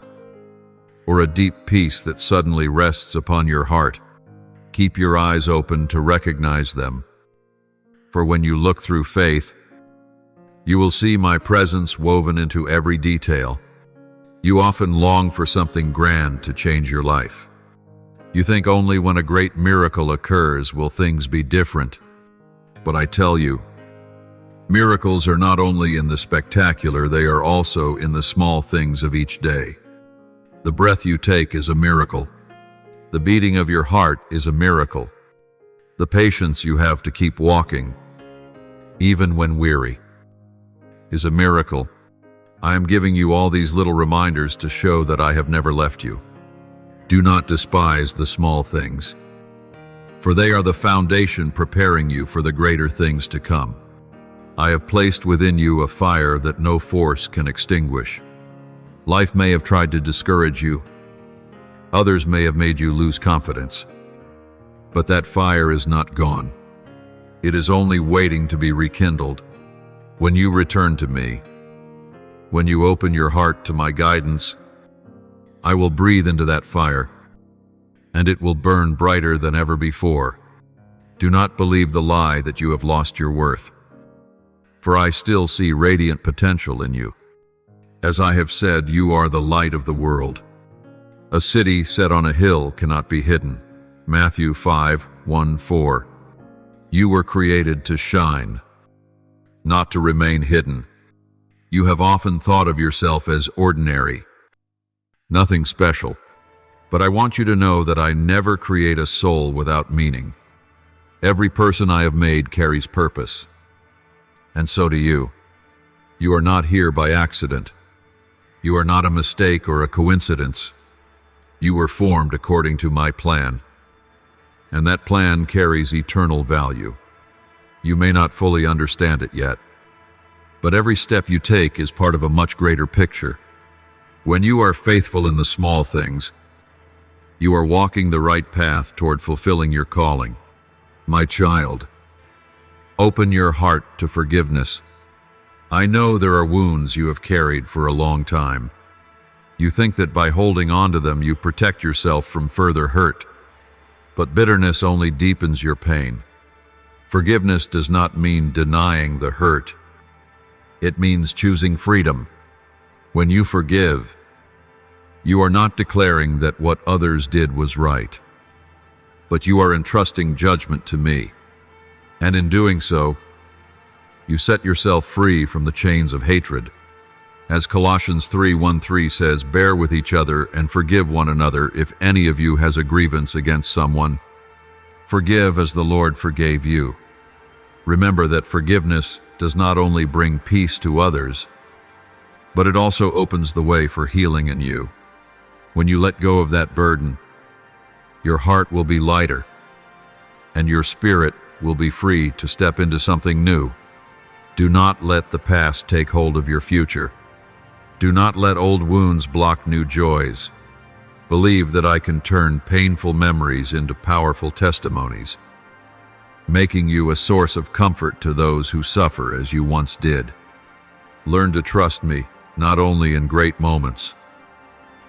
S1: or a deep peace that suddenly rests upon your heart. Keep your eyes open to recognize them, for when you look through faith, you will see my presence woven into every detail. You often long for something grand to change your life. You think only when a great miracle occurs will things be different. But I tell you, miracles are not only in the spectacular, they are also in the small things of each day. The breath you take is a miracle. The beating of your heart is a miracle. The patience you have to keep walking, even when weary, is a miracle. I am giving you all these little reminders to show that I have never left you. Do not despise the small things, for they are the foundation preparing you for the greater things to come. I have placed within you a fire that no force can extinguish. Life may have tried to discourage you. Others may have made you lose confidence. But that fire is not gone. It is only waiting to be rekindled. When you return to me, when you open your heart to my guidance, I will breathe into that fire, and it will burn brighter than ever before. Do not believe the lie that you have lost your worth, for I still see radiant potential in you. As I have said, you are the light of the world. A city set on a hill cannot be hidden. Matthew 5:1-4. You were created to shine, not to remain hidden. You have often thought of yourself as ordinary, nothing special. But I want you to know that I never create a soul without meaning. Every person I have made carries purpose. And so do you. You are not here by accident. You are not a mistake or a coincidence. You were formed according to my plan. And that plan carries eternal value. You may not fully understand it yet, but every step you take is part of a much greater picture. When you are faithful in the small things, you are walking the right path toward fulfilling your calling. My child, open your heart to forgiveness. I know there are wounds you have carried for a long time. You think that by holding on to them you protect yourself from further hurt, but bitterness only deepens your pain. Forgiveness does not mean denying the hurt. It means choosing freedom. When you forgive, you are not declaring that what others did was right, but you are entrusting judgment to me. And in doing so, you set yourself free from the chains of hatred. As Colossians 3:1-3 says, bear with each other and forgive one another if any of you has a grievance against someone. Forgive as the Lord forgave you. Remember that forgiveness does not only bring peace to others, but it also opens the way for healing in you. When you let go of that burden, your heart will be lighter, and your spirit will be free to step into something new. Do not let the past take hold of your future. Do not let old wounds block new joys. Believe that I can turn painful memories into powerful testimonies, making you a source of comfort to those who suffer as you once did. Learn to trust me, not only in great moments,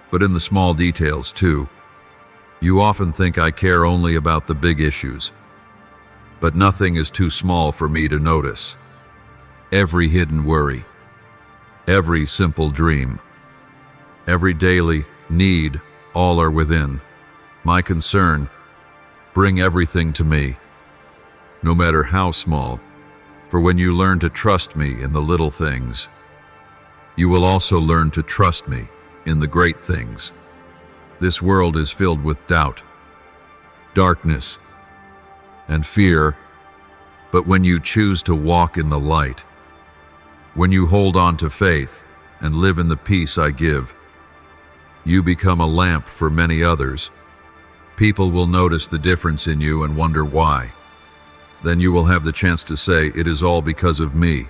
S1: but in the small details too. You often think I care only about the big issues, but nothing is too small for me to notice. Every hidden worry, every simple dream, every daily need, all are within my concern. Bring everything to me, no matter how small, for when you learn to trust me in the little things, you will also learn to trust me in the great things. This world is filled with doubt, darkness, and fear, but when you choose to walk in the light, when you hold on to faith and live in the peace I give, you become a lamp for many others. People will notice the difference in you and wonder why. Then you will have the chance to say, it is all because of me.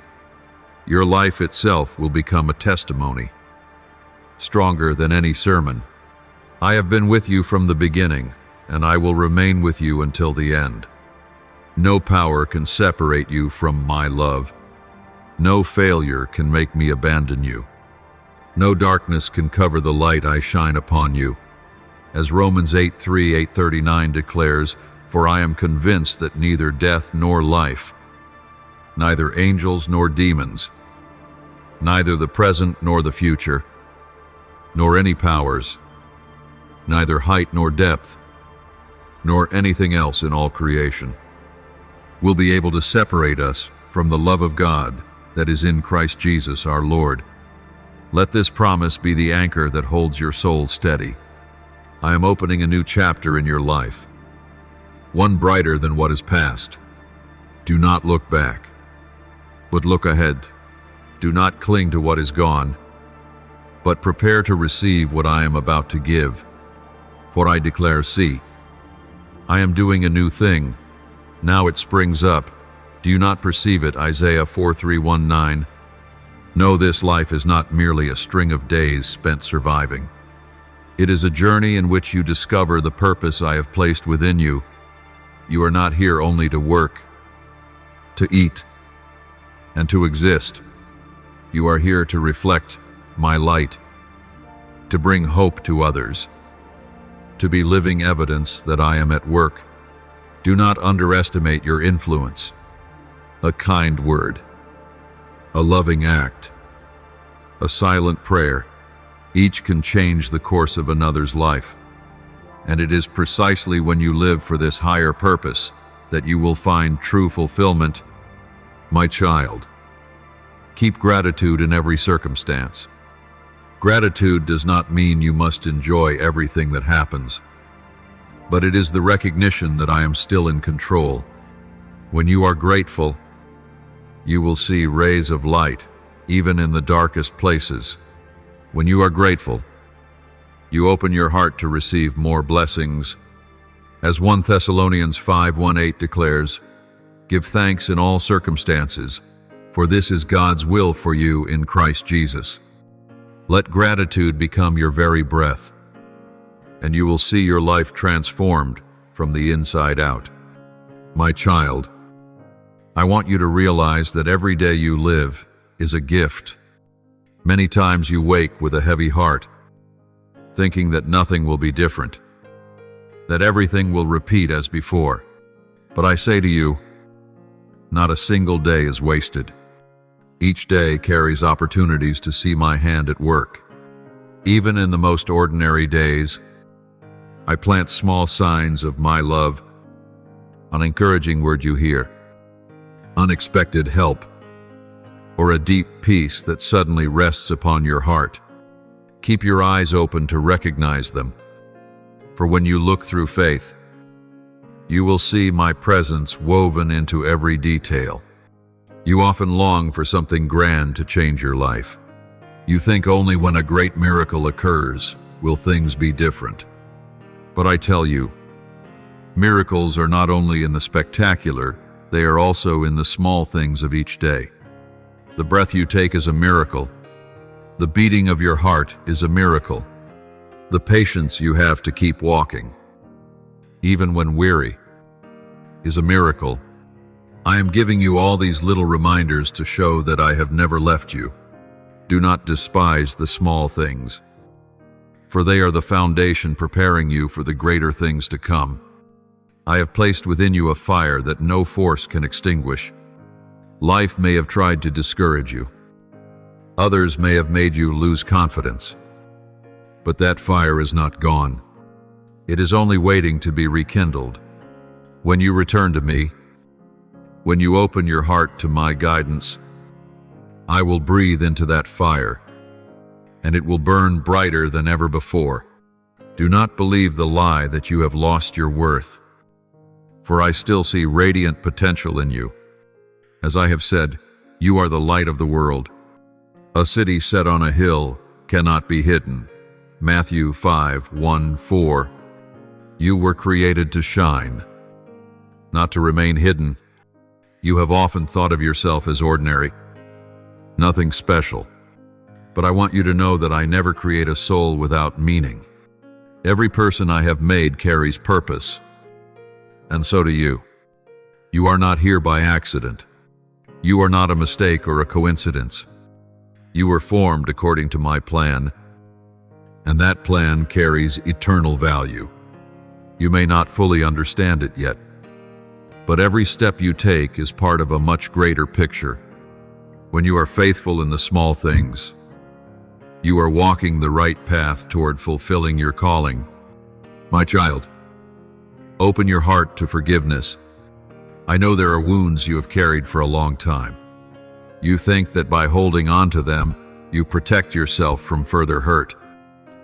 S1: Your life itself will become a testimony, stronger than any sermon. I have been with you from the beginning, and I will remain with you until the end. No power can separate you from my love. No failure can make me abandon you. No darkness can cover the light I shine upon you. As Romans 8:39 declares, for I am convinced that neither death nor life, neither angels nor demons, neither the present nor the future, nor any powers, neither height nor depth, nor anything else in all creation, will be able to separate us from the love of God that is in Christ Jesus our Lord. Let this promise be the anchor that holds your soul steady. I am opening a new chapter in your life, one brighter than what is past. Do not look back, but look ahead. Do not cling to what is gone, but prepare to receive what I am about to give. For I declare, see, I am doing a new thing. Now it springs up. Do you not perceive it? Isaiah 4:3-9. Know this life is not merely a string of days spent surviving. It is a journey in which you discover the purpose I have placed within you. You are not here only to work, to eat, and to exist. You are here to reflect my light, to bring hope to others, to be living evidence that I am at work. Do not underestimate your influence. A kind word, a loving act, a silent prayer. Each can change the course of another's life. And it is precisely when you live for this higher purpose that you will find true fulfillment. My child, keep gratitude in every circumstance. Gratitude does not mean you must enjoy everything that happens, but it is the recognition that I am still in control. When you are grateful, you will see rays of light, even in the darkest places. When you are grateful, you open your heart to receive more blessings. As 1 Thessalonians 5:1-8 declares, "Give thanks in all circumstances, for this is God's will for you in Christ Jesus." Let gratitude become your very breath, and you will see your life transformed from the inside out. My child, I want you to realize that every day you live is a gift. Many times you wake with a heavy heart, thinking that nothing will be different, that everything will repeat as before. But I say to you, not a single day is wasted. Each day carries opportunities to see my hand at work. Even in the most ordinary days, I plant small signs of my love, an encouraging word you hear, unexpected help, or a deep peace that suddenly rests upon your heart. Keep your eyes open to recognize them, for when you look through faith, you will see my presence woven into every detail. You often long for something grand to change your life. You think only when a great miracle occurs will things be different. But I tell you, miracles are not only in the spectacular, they are also in the small things of each day. The breath you take is a miracle. The beating of your heart is a miracle. The patience you have to keep walking, even when weary, is a miracle. I am giving you all these little reminders to show that I have never left you. Do not despise the small things, for they are the foundation preparing you for the greater things to come. I have placed within you a fire that no force can extinguish. Life may have tried to discourage you. Others may have made you lose confidence. But that fire is not gone. It is only waiting to be rekindled. When you return to me, when you open your heart to my guidance, I will breathe into that fire, and it will burn brighter than ever before. Do not believe the lie that you have lost your worth, for I still see radiant potential in you. As I have said, you are the light of the world. A city set on a hill cannot be hidden. Matthew 5:1-4. You were created to shine, not to remain hidden. You have often thought of yourself as ordinary, nothing special. But I want you to know that I never create a soul without meaning. Every person I have made carries purpose, and so do you. You are not here by accident. You are not a mistake or a coincidence. You were formed according to my plan, and that plan carries eternal value. You may not fully understand it yet, but every step you take is part of a much greater picture. When you are faithful in the small things, you are walking the right path toward fulfilling your calling. My child, open your heart to forgiveness. I know there are wounds you have carried for a long time. You think that by holding on to them, you protect yourself from further hurt.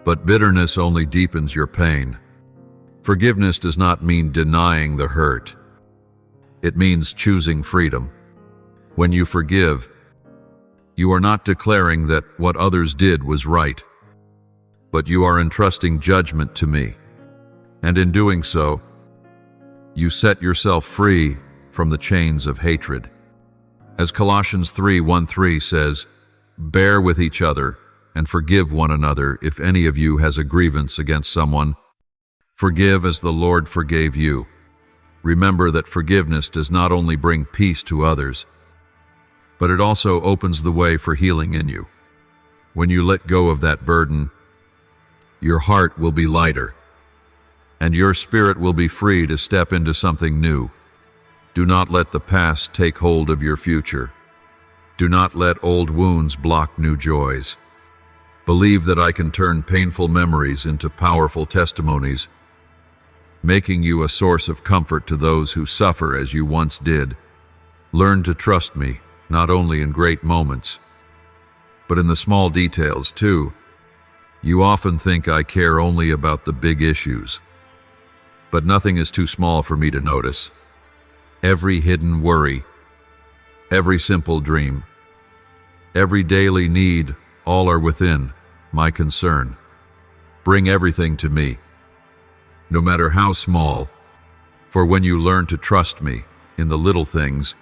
S1: But bitterness only deepens your pain. Forgiveness does not mean denying the hurt. It means choosing freedom. When you forgive, you are not declaring that what others did was right, but you are entrusting judgment to me. And in doing so, you set yourself free from the chains of hatred. As Colossians 3:1-3 says, bear with each other and forgive one another if any of you has a grievance against someone. Forgive as the Lord forgave you. Remember that forgiveness does not only bring peace to others, but it also opens the way for healing in you. When you let go of that burden, your heart will be lighter, and your spirit will be free to step into something new. Do not let the past take hold of your future. Do not let old wounds block new joys. Believe that I can turn painful memories into powerful testimonies, making you a source of comfort to those who suffer as you once did. Learn to trust me, not only in great moments, but in the small details too. You often think I care only about the big issues, but nothing is too small for me to notice. Every hidden worry, every simple dream, every daily need, all are within my concern. Bring everything to me, no matter how small, for when you learn to trust me in the little things,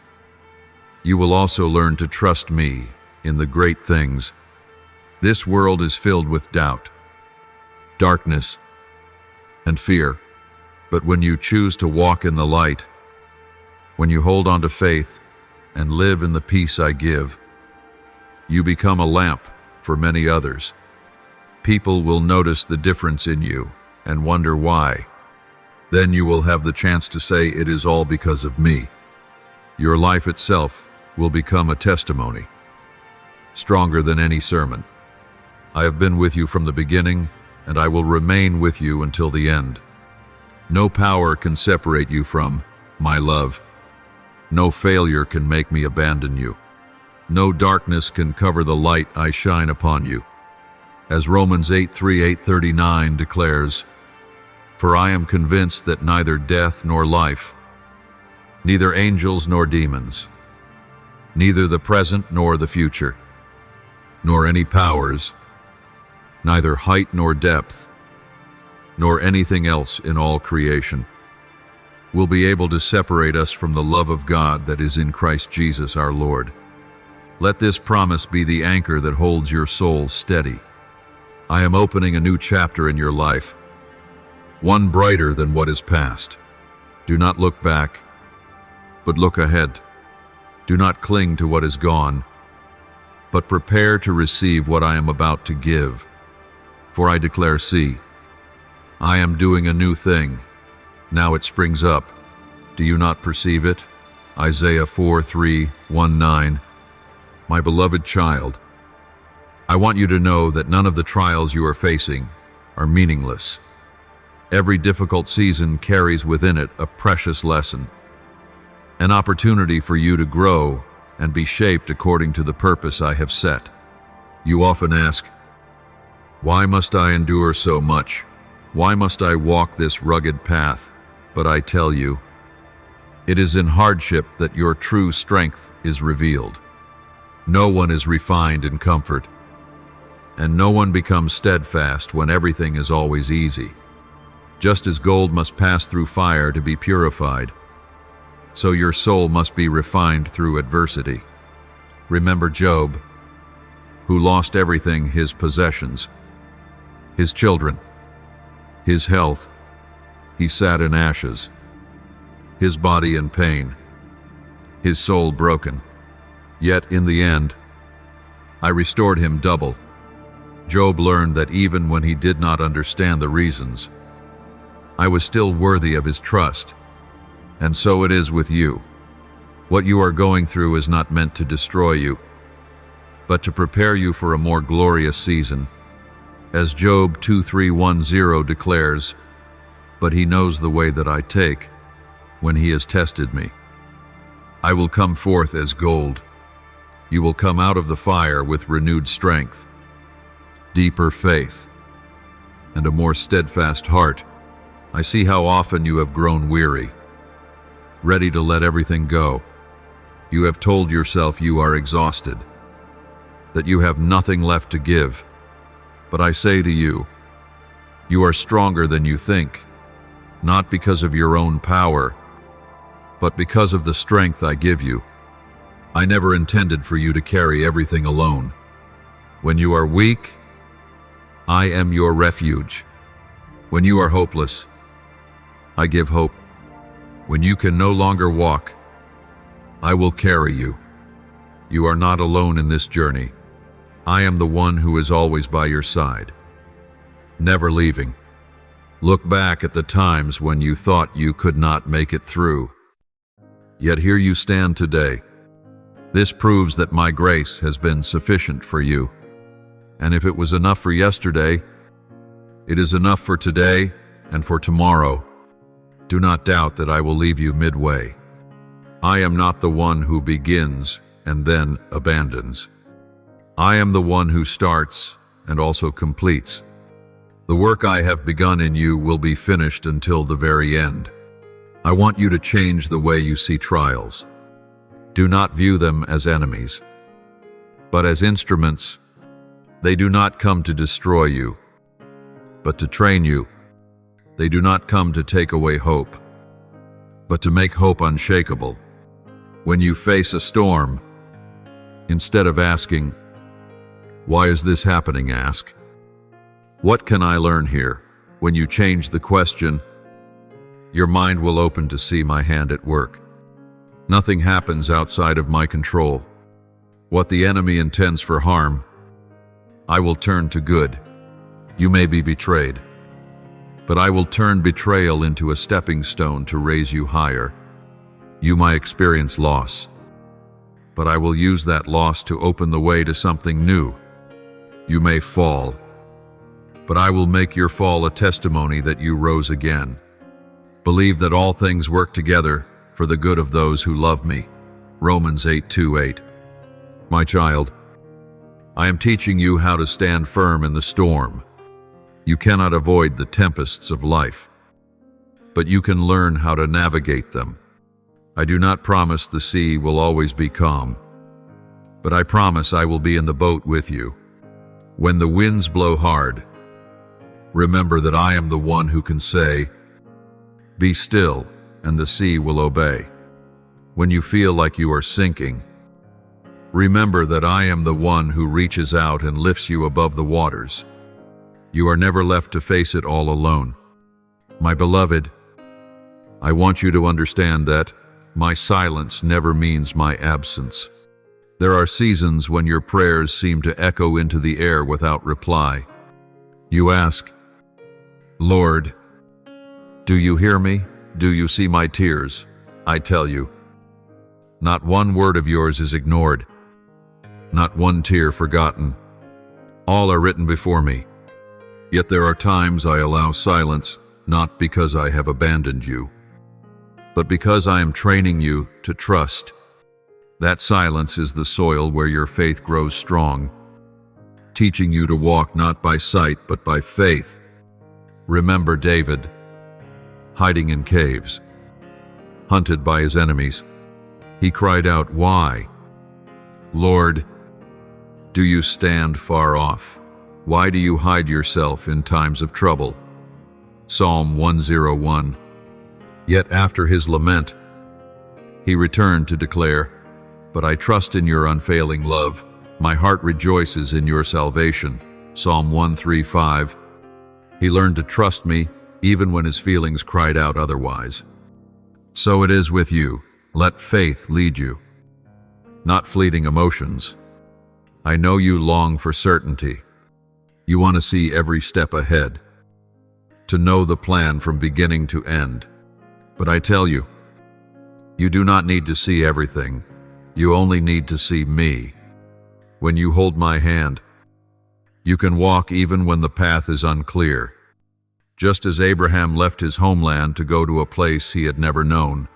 S1: you will also learn to trust me in the great things. This world is filled with doubt, darkness, and fear, but when you choose to walk in the light, when you hold on to faith and live in the peace I give, you become a lamp for many others. People will notice the difference in you and wonder why. Then you will have the chance to say it is all because of me. Your life itself will become a testimony, stronger than any sermon. I have been with you from the beginning, and I will remain with you until the end. No power can separate you from my love. No failure can make me abandon you. No darkness can cover the light I shine upon you. As Romans 8:39 declares, "For I am convinced that neither death nor life, neither angels nor demons, neither the present nor the future, nor any powers, neither height nor depth, nor anything else in all creation, will be able to separate us from the love of God that is in Christ Jesus our Lord." Let this promise be the anchor that holds your soul steady. I am opening a new chapter in your life, one brighter than what is past. Do not look back, but look ahead. Do not cling to what is gone, but prepare to receive what I am about to give. For I declare, see, I am doing a new thing. Now it springs up. Do you not perceive it? Isaiah 4:3-9. My beloved child, I want you to know that none of the trials you are facing are meaningless. Every difficult season carries within it a precious lesson, an opportunity for you to grow and be shaped according to the purpose I have set. You often ask, why must I endure so much? Why must I walk this rugged path? But I tell you, it is in hardship that your true strength is revealed. No one is refined in comfort, and no one becomes steadfast when everything is always easy. Just as gold must pass through fire to be purified, so your soul must be refined through adversity. Remember Job, who lost everything: his possessions, his children, his health. He sat in ashes, his body in pain, his soul broken. Yet in the end, I restored him double. Job learned that even when he did not understand the reasons, I was still worthy of his trust. And so it is with you. What you are going through is not meant to destroy you, but to prepare you for a more glorious season. As Job 2:3-10 declares, but he knows the way that I take when he has tested me. I will come forth as gold. You will come out of the fire with renewed strength, deeper faith, and a more steadfast heart. I see how often you have grown weary, ready to let everything go. You have told yourself you are exhausted, that you have nothing left to give. But I say to you, you are stronger than you think, not because of your own power, but because of the strength I give you. I never intended for you to carry everything alone. When you are weak, I am your refuge. When you are hopeless, I give hope. When you can no longer walk, I will carry you. You are not alone in this journey. I am the one who is always by your side, never leaving. Look back at the times when you thought you could not make it through. Yet here you stand today. This proves that my grace has been sufficient for you. And if it was enough for yesterday, it is enough for today and for tomorrow. Do not doubt that I will leave you midway. I am not the one who begins and then abandons. I am the one who starts and also completes. The work I have begun in you will be finished until the very end. I want you to change the way you see trials. Do not view them as enemies, but as instruments. They do not come to destroy you, but to train you. They do not come to take away hope, but to make hope unshakable. When you face a storm, instead of asking, "Why is this happening?" ask, "What can I learn here?" When you change the question, your mind will open to see my hand at work. Nothing happens outside of my control. What the enemy intends for harm, I will turn to good. You may be betrayed, but I will turn betrayal into a stepping stone to raise you higher. You might experience loss, but I will use that loss to open the way to something new. You may fall, but I will make your fall a testimony that you rose again. Believe that all things work together for the good of those who love me. Romans 8:2-8. My child, I am teaching you how to stand firm in the storm. You cannot avoid the tempests of life, but you can learn how to navigate them. I do not promise the sea will always be calm, but I promise I will be in the boat with you. When the winds blow hard, remember that I am the one who can say, "Be still," and the sea will obey. When you feel like you are sinking, remember that I am the one who reaches out and lifts you above the waters. You are never left to face it all alone. My beloved, I want you to understand that my silence never means my absence. There are seasons when your prayers seem to echo into the air without reply. You ask, "Lord, do you hear me? Do you see my tears?" I tell you, not one word of yours is ignored, not one tear forgotten. All are written before me. Yet there are times I allow silence, not because I have abandoned you, but because I am training you to trust. That silence is the soil where your faith grows strong, teaching you to walk not by sight but by faith. Remember David, hiding in caves, hunted by his enemies. He cried out, "Why, Lord, do you stand far off? Why do you hide yourself in times of trouble?" Psalm 101. Yet after his lament, he returned to declare, "But I trust in your unfailing love. My heart rejoices in your salvation." Psalm 135. He learned to trust me even when his feelings cried out otherwise. So it is with you. Let faith lead you, not fleeting emotions. I know you long for certainty. You want to see every step ahead, to know the plan from beginning to end. But I tell you, you do not need to see everything. You only need to see me. When you hold my hand, you can walk even when the path is unclear. Just as Abraham left his homeland to go to a place he had never known,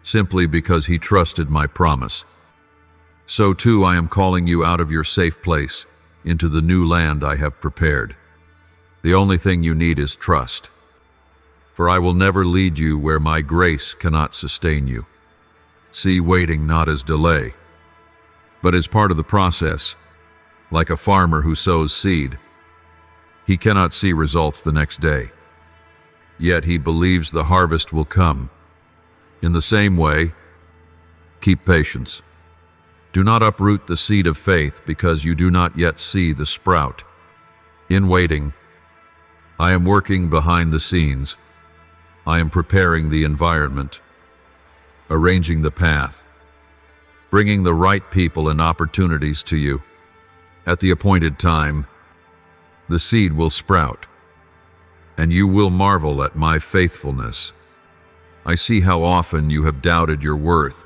S1: simply because he trusted my promise, so too I am calling you out of your safe place into the new land I have prepared. The only thing you need is trust, for I will never lead you where my grace cannot sustain you. See waiting not as delay, but as part of the process. Like a farmer who sows seed, he cannot see results the next day, yet he believes the harvest will come. In the same way, keep patience. Do not uproot the seed of faith because you do not yet see the sprout. In waiting, I am working behind the scenes. I am preparing the environment, arranging the path, bringing the right people and opportunities to you. At the appointed time, the seed will sprout, and you will marvel at my faithfulness. I see how often you have doubted your worth.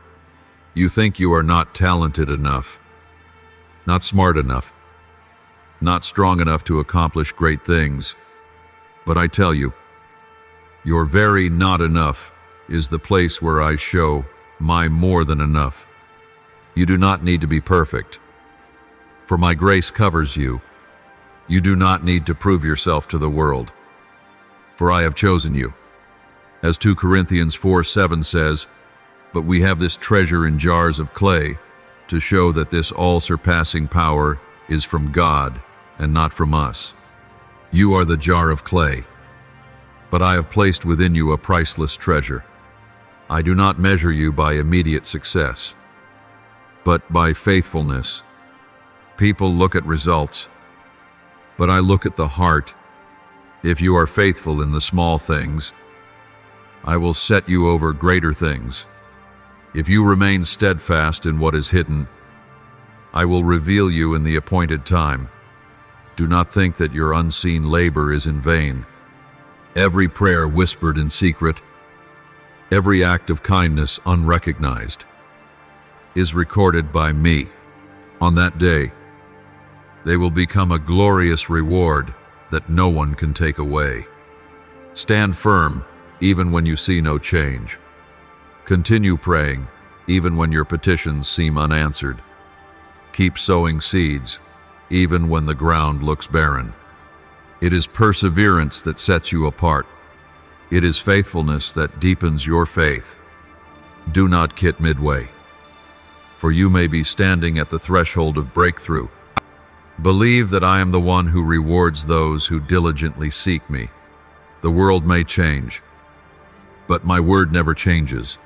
S1: You think you are not talented enough, not smart enough, not strong enough to accomplish great things. But I tell you, your very not enough is the place where I show my more than enough. You do not need to be perfect, for my grace covers you. You do not need to prove yourself to the world, for I have chosen you. As 2 Corinthians 4:7 says, "But we have this treasure in jars of clay to show that this all-surpassing power is from God and not from us." You are the jar of clay, but I have placed within you a priceless treasure. I do not measure you by immediate success, but by faithfulness. People look at results, but I look at the heart. If you are faithful in the small things, I will set you over greater things. If you remain steadfast in what is hidden, I will reveal you in the appointed time. Do not think that your unseen labor is in vain. Every prayer whispered in secret, every act of kindness unrecognized, is recorded by me. On that day, they will become a glorious reward that no one can take away. Stand firm, even when you see no change. Continue praying, even when your petitions seem unanswered. Keep sowing seeds, even when the ground looks barren. It is perseverance that sets you apart. It is faithfulness that deepens your faith. Do not quit midway, for you may be standing at the threshold of breakthrough. Believe that I am the one who rewards those who diligently seek me. The world may change, but my word never changes.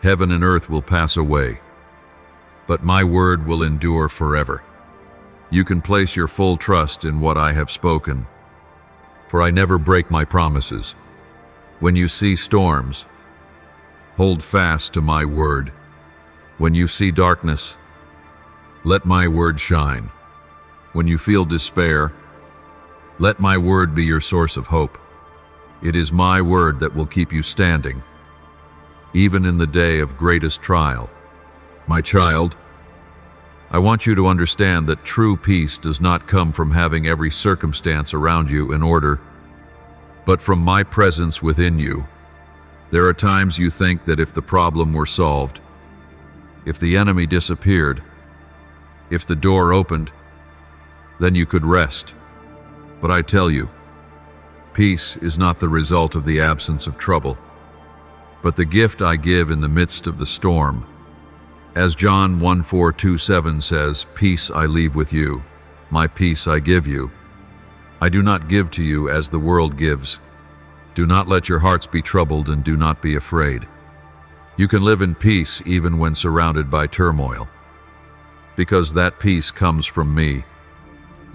S1: Heaven and earth will pass away, but my word will endure forever. You can place your full trust in what I have spoken, for I never break my promises. When you see storms, hold fast to my word. When you see darkness, let my word shine. When you feel despair, let my word be your source of hope. It is my word that will keep you standing, even in the day of greatest trial. My child, I want you to understand that true peace does not come from having every circumstance around you in order, but from my presence within you. There are times you think that if the problem were solved, if the enemy disappeared, if the door opened, then you could rest. But I tell you, peace is not the result of the absence of trouble, but the gift I give in the midst of the storm. As John 1:4-7 says, "Peace I leave with you, my peace I give you. I do not give to you as the world gives. Do not let your hearts be troubled and do not be afraid." You can live in peace even when surrounded by turmoil, because that peace comes from me.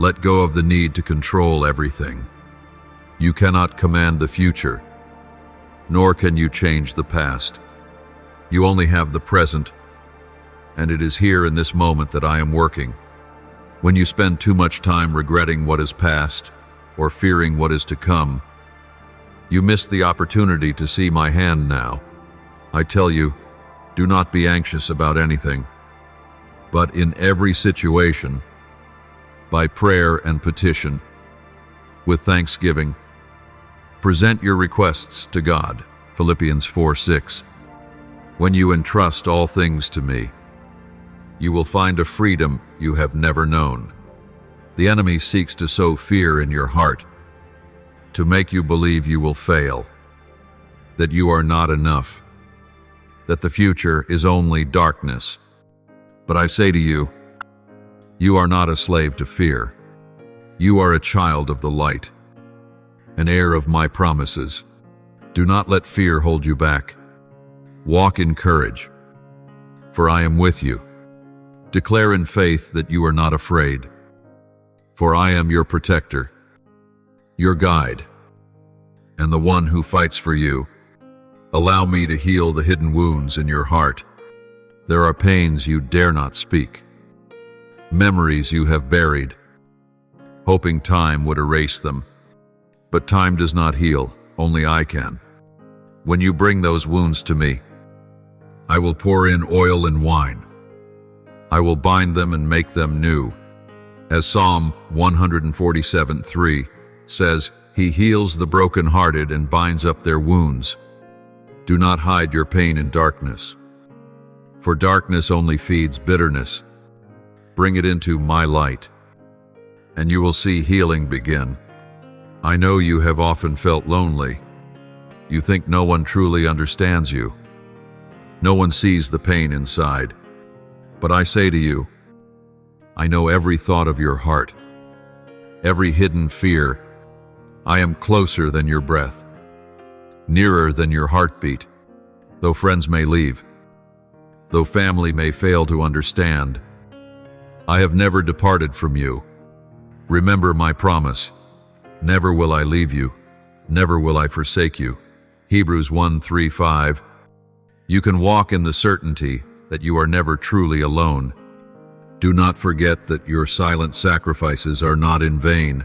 S1: Let go of the need to control everything. You cannot command the future, nor can you change the past. You only have the present, and it is here in this moment that I am working. When you spend too much time regretting what is past or fearing what is to come, you miss the opportunity to see my hand now. I tell you, do not be anxious about anything, but in every situation, by prayer and petition, with thanksgiving, present your requests to God. Philippians 4:6. When you entrust all things to me, you will find a freedom you have never known. The enemy seeks to sow fear in your heart, to make you believe you will fail, that you are not enough, that the future is only darkness. But I say to you, you are not a slave to fear. You are a child of the light, an heir of my promises. Do not let fear hold you back. Walk in courage, for I am with you. Declare in faith that you are not afraid, for I am your protector, your guide, and the one who fights for you. Allow me to heal the hidden wounds in your heart. There are pains you dare not speak, memories you have buried, hoping time would erase them. But time does not heal, only I can. When you bring those wounds to me, I will pour in oil and wine. I will bind them and make them new. As Psalm 147:3 says, He heals the brokenhearted and binds up their wounds. Do not hide your pain in darkness, for darkness only feeds bitterness. Bring it into my light, and you will see healing begin. I know you have often felt lonely. You think no one truly understands you. No one sees the pain inside. But I say to you, I know every thought of your heart, every hidden fear. I am closer than your breath, nearer than your heartbeat. Though friends may leave, though family may fail to understand, I have never departed from you. Remember my promise. Never will I leave you. Never will I forsake you. Hebrews 1:3-5. You can walk in the certainty that you are never truly alone. Do not forget that your silent sacrifices are not in vain.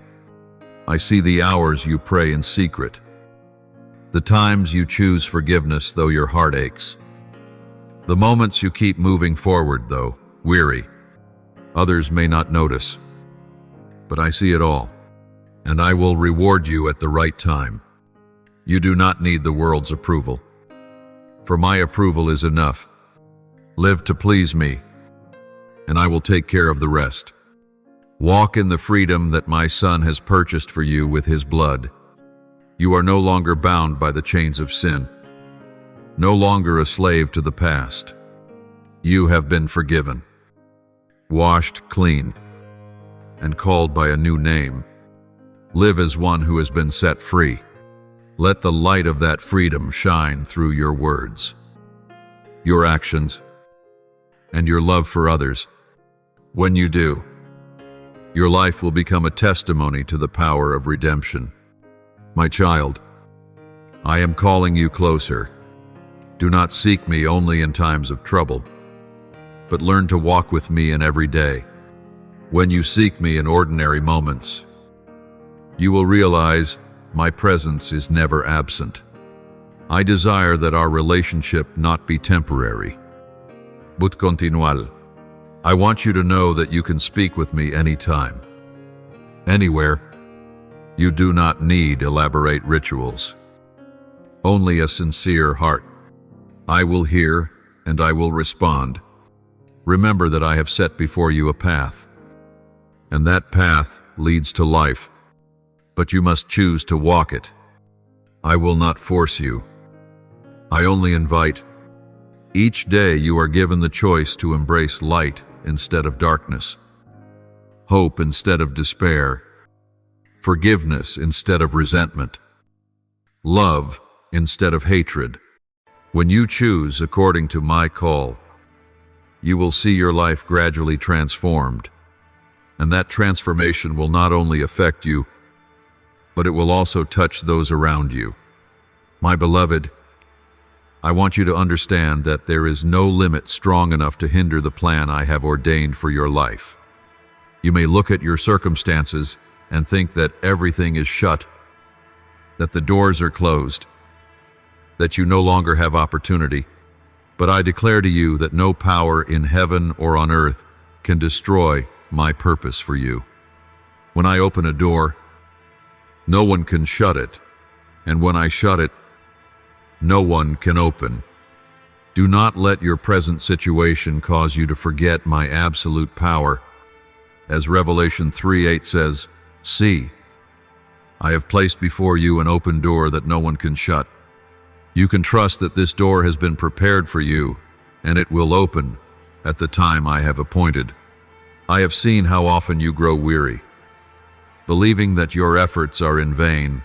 S1: I see the hours you pray in secret, the times you choose forgiveness though your heart aches, the moments you keep moving forward though weary. Others may not notice, but I see it all, and I will reward you at the right time. You do not need the world's approval, for my approval is enough. Live to please me, and I will take care of the rest. Walk in the freedom that my Son has purchased for you with his blood. You are no longer bound by the chains of sin, no longer a slave to the past. You have been forgiven, washed clean, and called by a new name. Live as one who has been set free. Let the light of that freedom shine through your words, your actions, and your love for others. When you do, your life will become a testimony to the power of redemption. My child, I am calling you closer. Do not seek me only in times of trouble, but learn to walk with me in every day. When you seek me in ordinary moments, you will realize my presence is never absent. I desire that our relationship not be temporary, but continual. I want you to know that you can speak with me anytime, anywhere. You do not need elaborate rituals, only a sincere heart. I will hear and I will respond. Remember that I have set before you a path, and that path leads to life, but you must choose to walk it. I will not force you. I only invite. Each day you are given the choice to embrace light instead of darkness, hope instead of despair, forgiveness instead of resentment, love instead of hatred. When you choose according to my call, you will see your life gradually transformed, and that transformation will not only affect you, but it will also touch those around you. My beloved, I want you to understand that there is no limit strong enough to hinder the plan I have ordained for your life. You may look at your circumstances and think that everything is shut, that the doors are closed, that you no longer have opportunity. But I declare to you that no power in heaven or on earth can destroy my purpose for you. When I open a door, no one can shut it, and when I shut it, no one can open. Do not let your present situation cause you to forget my absolute power. As Revelation 3:8 says, See, I have placed before you an open door that no one can shut. You can trust that this door has been prepared for you, and it will open at the time I have appointed. I have seen how often you grow weary, believing that your efforts are in vain.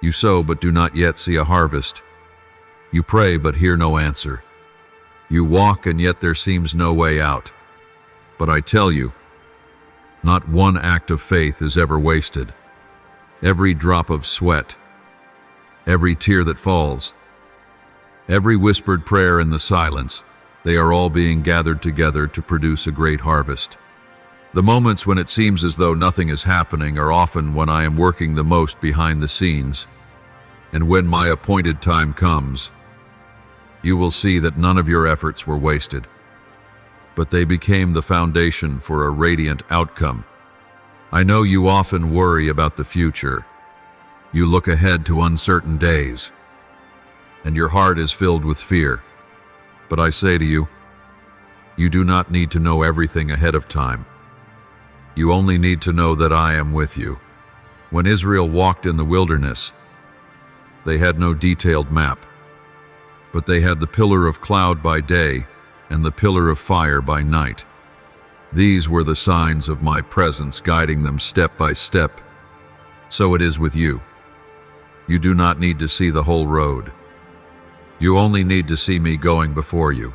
S1: You sow but do not yet see a harvest. You pray but hear no answer. You walk and yet there seems no way out. But I tell you, not one act of faith is ever wasted. Every drop of sweat, every tear that falls, every whispered prayer in the silence, they are all being gathered together to produce a great harvest. The moments when it seems as though nothing is happening are often when I am working the most behind the scenes. And when my appointed time comes, you will see that none of your efforts were wasted, but they became the foundation for a radiant outcome I know you often worry about the future. You look ahead to uncertain days, and your heart is filled with fear. But I say to you, you do not need to know everything ahead of time. You only need to know that I am with you. When Israel walked in the wilderness, they had no detailed map, but they had the pillar of cloud by day and the pillar of fire by night. These were the signs of my presence guiding them step by step. So it is with you. You do not need to see the whole road. You only need to see me going before you.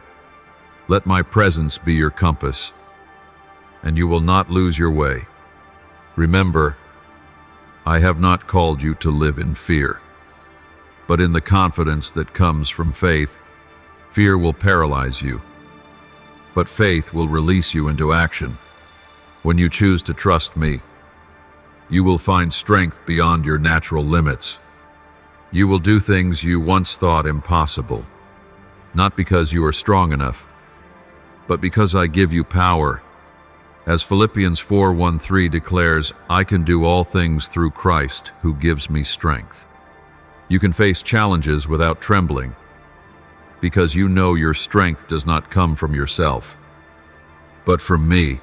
S1: Let my presence be your compass, and you will not lose your way. Remember, I have not called you to live in fear, but in the confidence that comes from faith. Fear will paralyze you, but faith will release you into action. When you choose to trust me, you will find strength beyond your natural limits. You will do things you once thought impossible, not because you are strong enough, but because I give you power. As Philippians 4:1-3 declares, I can do all things through Christ who gives me strength. You can face challenges without trembling, because you know your strength does not come from yourself, but from me.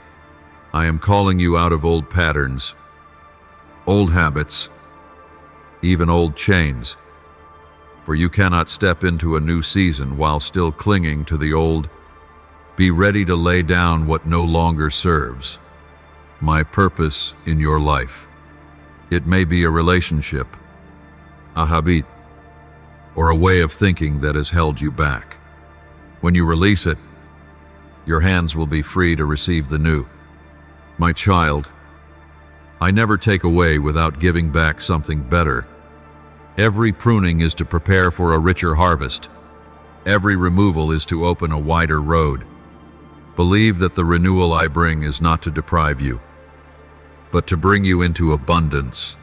S1: I am calling you out of old patterns, old habits, even old chains, for you cannot step into a new season while still clinging to the old. Be ready to lay down what no longer serves. My purpose in your life. It may be a relationship, a habit, or a way of thinking that has held you back. When you release it, your hands will be free to receive the new. My child, I never take away without giving back something better. Every pruning is to prepare for a richer harvest. Every removal is to open a wider road. Believe that the renewal I bring is not to deprive you, but to bring you into abundance.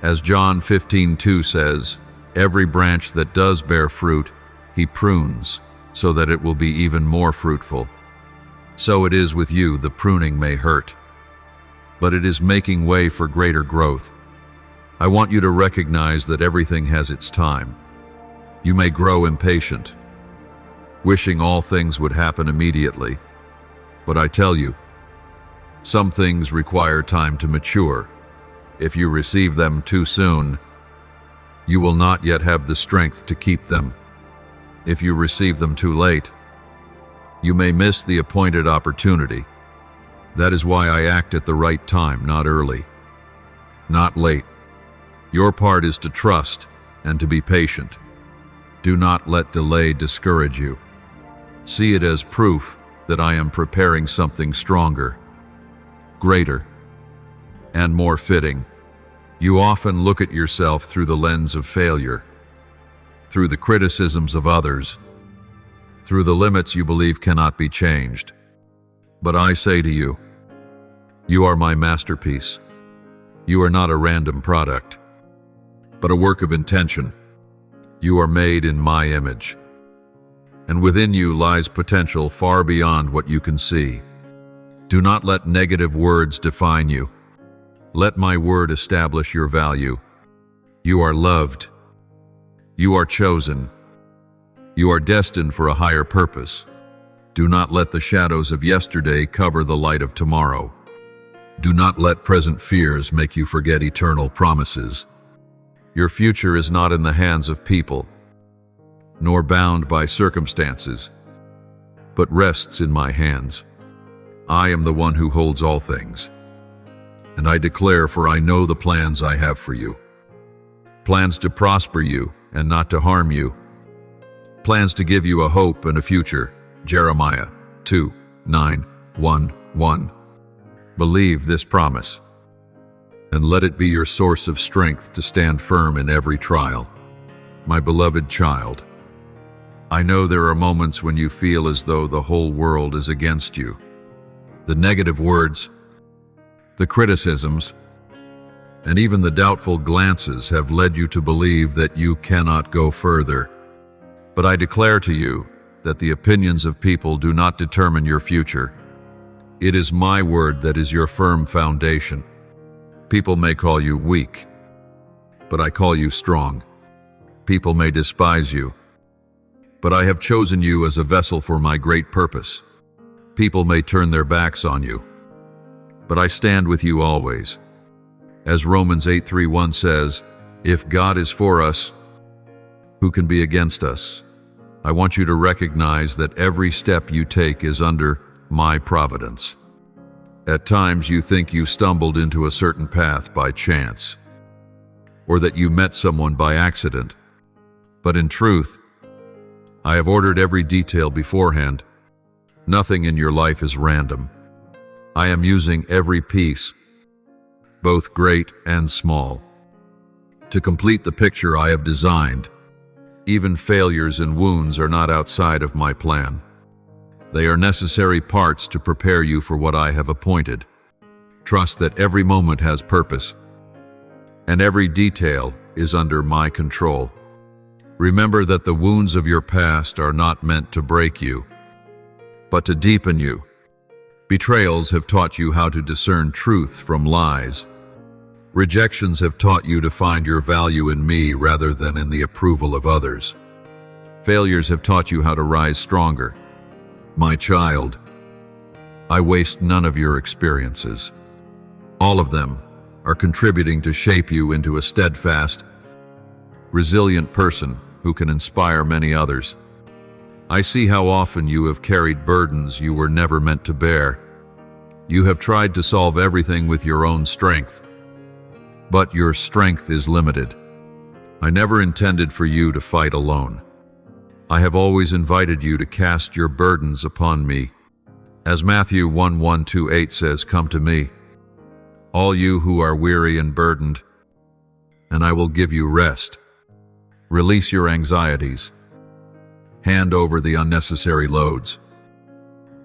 S1: As John 15:2 says, every branch that does bear fruit, he prunes, so that it will be even more fruitful. So it is with you. The pruning may hurt, but it is making way for greater growth. I want you to recognize that everything has its time. You may grow impatient, wishing all things would happen immediately. But I tell you, some things require time to mature. If you receive them too soon, you will not yet have the strength to keep them. If you receive them too late, you may miss the appointed opportunity. That is why I act at the right time, not early, not late. Your part is to trust and to be patient. Do not let delay discourage you. See it as proof that I am preparing something stronger, greater, and more fitting. You often look at yourself through the lens of failure, through the criticisms of others, through the limits you believe cannot be changed. But I say to you, you are my masterpiece. You are not a random product, but a work of intention. You are made in my image, and within you lies potential far beyond what you can see. Do not let negative words define you. Let my word establish your value. You are loved. You are chosen. You are destined for a higher purpose. Do not let the shadows of yesterday cover the light of tomorrow. Do not let present fears make you forget eternal promises. Your future is not in the hands of people, nor bound by circumstances, but rests in my hands. I am the one who holds all things. And I declare, for I know the plans I have for you. Plans to prosper you and not to harm you. Plans to give you a hope and a future. Jeremiah 2:9-1-1. Believe this promise, and let it be your source of strength to stand firm in every trial. My beloved child, I know there are moments when you feel as though the whole world is against you. The negative words, the criticisms, and even the doubtful glances have led you to believe that you cannot go further. But I declare to you that the opinions of people do not determine your future. It is my word that is your firm foundation. People may call you weak, but I call you strong. People may despise you, but I have chosen you as a vessel for my great purpose. People may turn their backs on you, but I stand with you always. As Romans 8:31 says, if God is for us, who can be against us? I want you to recognize that every step you take is under my providence. At times you think you stumbled into a certain path by chance, or that you met someone by accident. But in truth, I have ordered every detail beforehand. Nothing in your life is random. I am using every piece, both great and small, to complete the picture I have designed. Even failures and wounds are not outside of my plan. They are necessary parts to prepare you for what I have appointed. Trust that every moment has purpose, and every detail is under my control. Remember that the wounds of your past are not meant to break you, but to deepen you. Betrayals have taught you how to discern truth from lies. Rejections have taught you to find your value in me rather than in the approval of others. Failures have taught you how to rise stronger. My child, I waste none of your experiences. All of them are contributing to shape you into a steadfast, resilient person who can inspire many others. I see how often you have carried burdens you were never meant to bear. You have tried to solve everything with your own strength, but your strength is limited. I never intended for you to fight alone. I have always invited you to cast your burdens upon me. As Matthew 1:1-8 says, come to me, all you who are weary and burdened, and I will give you rest. Release your anxieties. Hand over the unnecessary loads,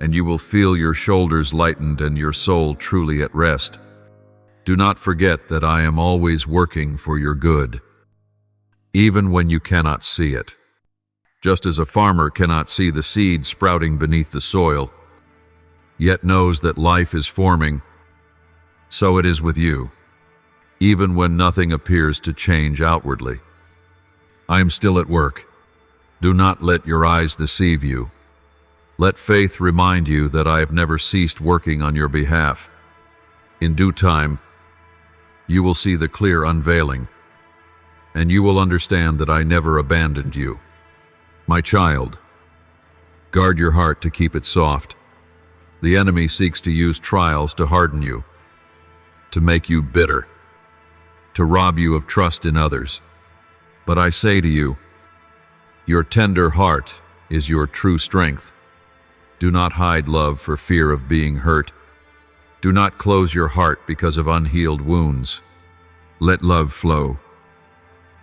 S1: and you will feel your shoulders lightened and your soul truly at rest. Do not forget that I am always working for your good, even when you cannot see it. Just as a farmer cannot see the seed sprouting beneath the soil, yet knows that life is forming, so it is with you, even when nothing appears to change outwardly. I am still at work. Do not let your eyes deceive you. Let faith remind you that I have never ceased working on your behalf. In due time, you will see the clear unveiling, and you will understand that I never abandoned you. My child, guard your heart to keep it soft. The enemy seeks to use trials to harden you, to make you bitter, to rob you of trust in others. But I say to you, your tender heart is your true strength. Do not hide love for fear of being hurt. Do not close your heart because of unhealed wounds. Let love flow,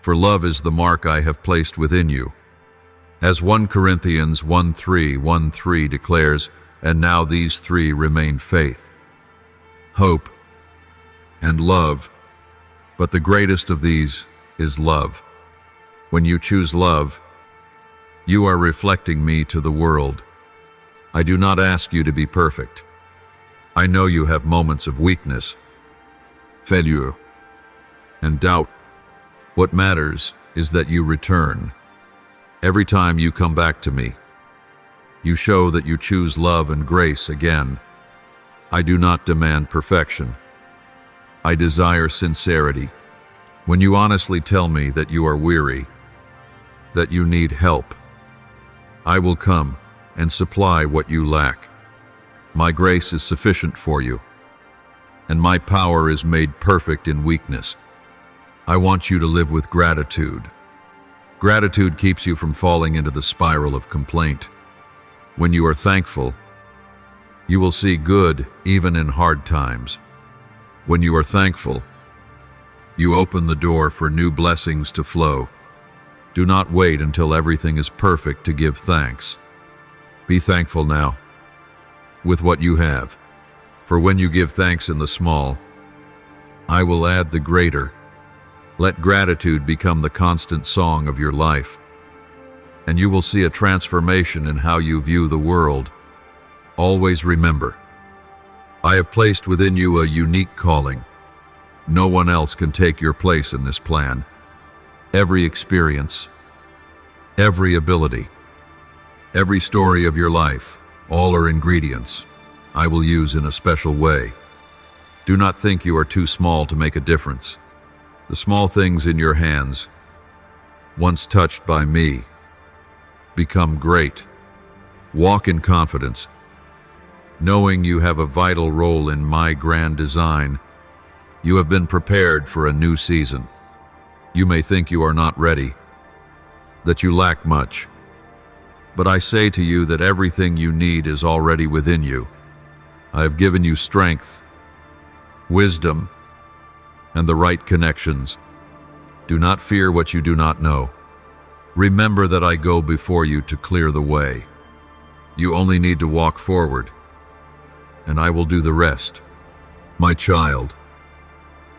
S1: for love is the mark I have placed within you. As 1 Corinthians 1:3 declares, and now these three remain: faith, hope, and love. But the greatest of these is love. When you choose love, you are reflecting me to the world. I do not ask you to be perfect. I know you have moments of weakness, failure, and doubt. What matters is that you return. Every time you come back to me, you show that you choose love and grace again. I do not demand perfection. I desire sincerity. When you honestly tell me that you are weary, that you need help, I will come and supply what you lack. My grace is sufficient for you, and my power is made perfect in weakness. I want you to live with gratitude. Gratitude keeps you from falling into the spiral of complaint. When you are thankful, you will see good even in hard times. When you are thankful, you open the door for new blessings to flow. Do not wait until everything is perfect to give thanks. Be thankful now, with what you have, for when you give thanks in the small, I will add the greater. Let gratitude become the constant song of your life, and you will see a transformation in how you view the world. Always remember, I have placed within you a unique calling. No one else can take your place in this plan. Every experience, every ability, every story of your life, all are ingredients I will use in a special way. Do not think you are too small to make a difference. The small things in your hands, once touched by me, become great. Walk in confidence, knowing you have a vital role in my grand design. You have been prepared for a new season. You may think you are not ready, that you lack much, but I say to you that everything you need is already within you. I have given you strength, wisdom, and the right connections. Do not fear what you do not know. Remember that I go before you to clear the way. You only need to walk forward, and I will do the rest. My child,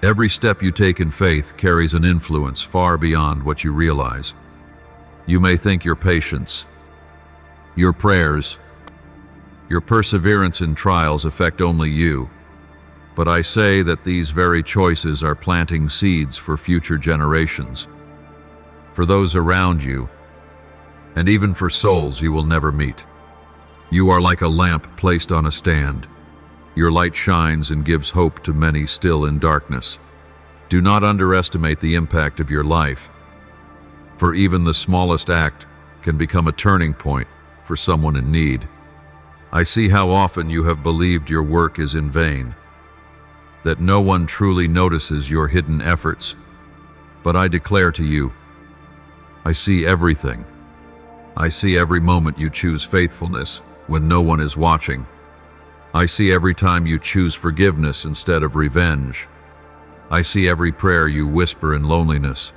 S1: every step you take in faith carries an influence far beyond what you realize. You may think your patience, your prayers, your perseverance in trials affect only you, but I say that these very choices are planting seeds for future generations, for those around you, and even for souls you will never meet. You are like a lamp placed on a stand. Your light shines and gives hope to many still in darkness. Do not underestimate the impact of your life, for even the smallest act can become a turning point for someone in need. I see how often you have believed your work is in vain, that no one truly notices your hidden efforts. But I declare to you, I see everything. I see every moment you choose faithfulness when no one is watching. I see every time you choose forgiveness instead of revenge. I see every prayer you whisper in loneliness.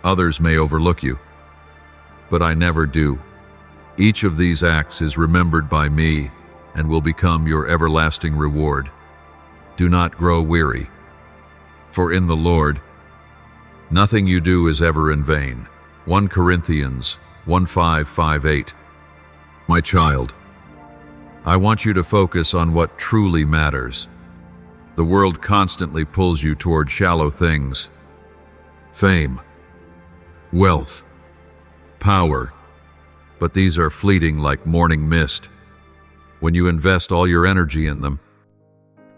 S1: Others may overlook you, but I never do. Each of these acts is remembered by me and will become your everlasting reward. Do not grow weary, for in the Lord, nothing you do is ever in vain. 1 Corinthians 1:5-8. My child, I want you to focus on what truly matters. The world constantly pulls you toward shallow things: fame, wealth, power, but these are fleeting like morning mist. When you invest all your energy in them,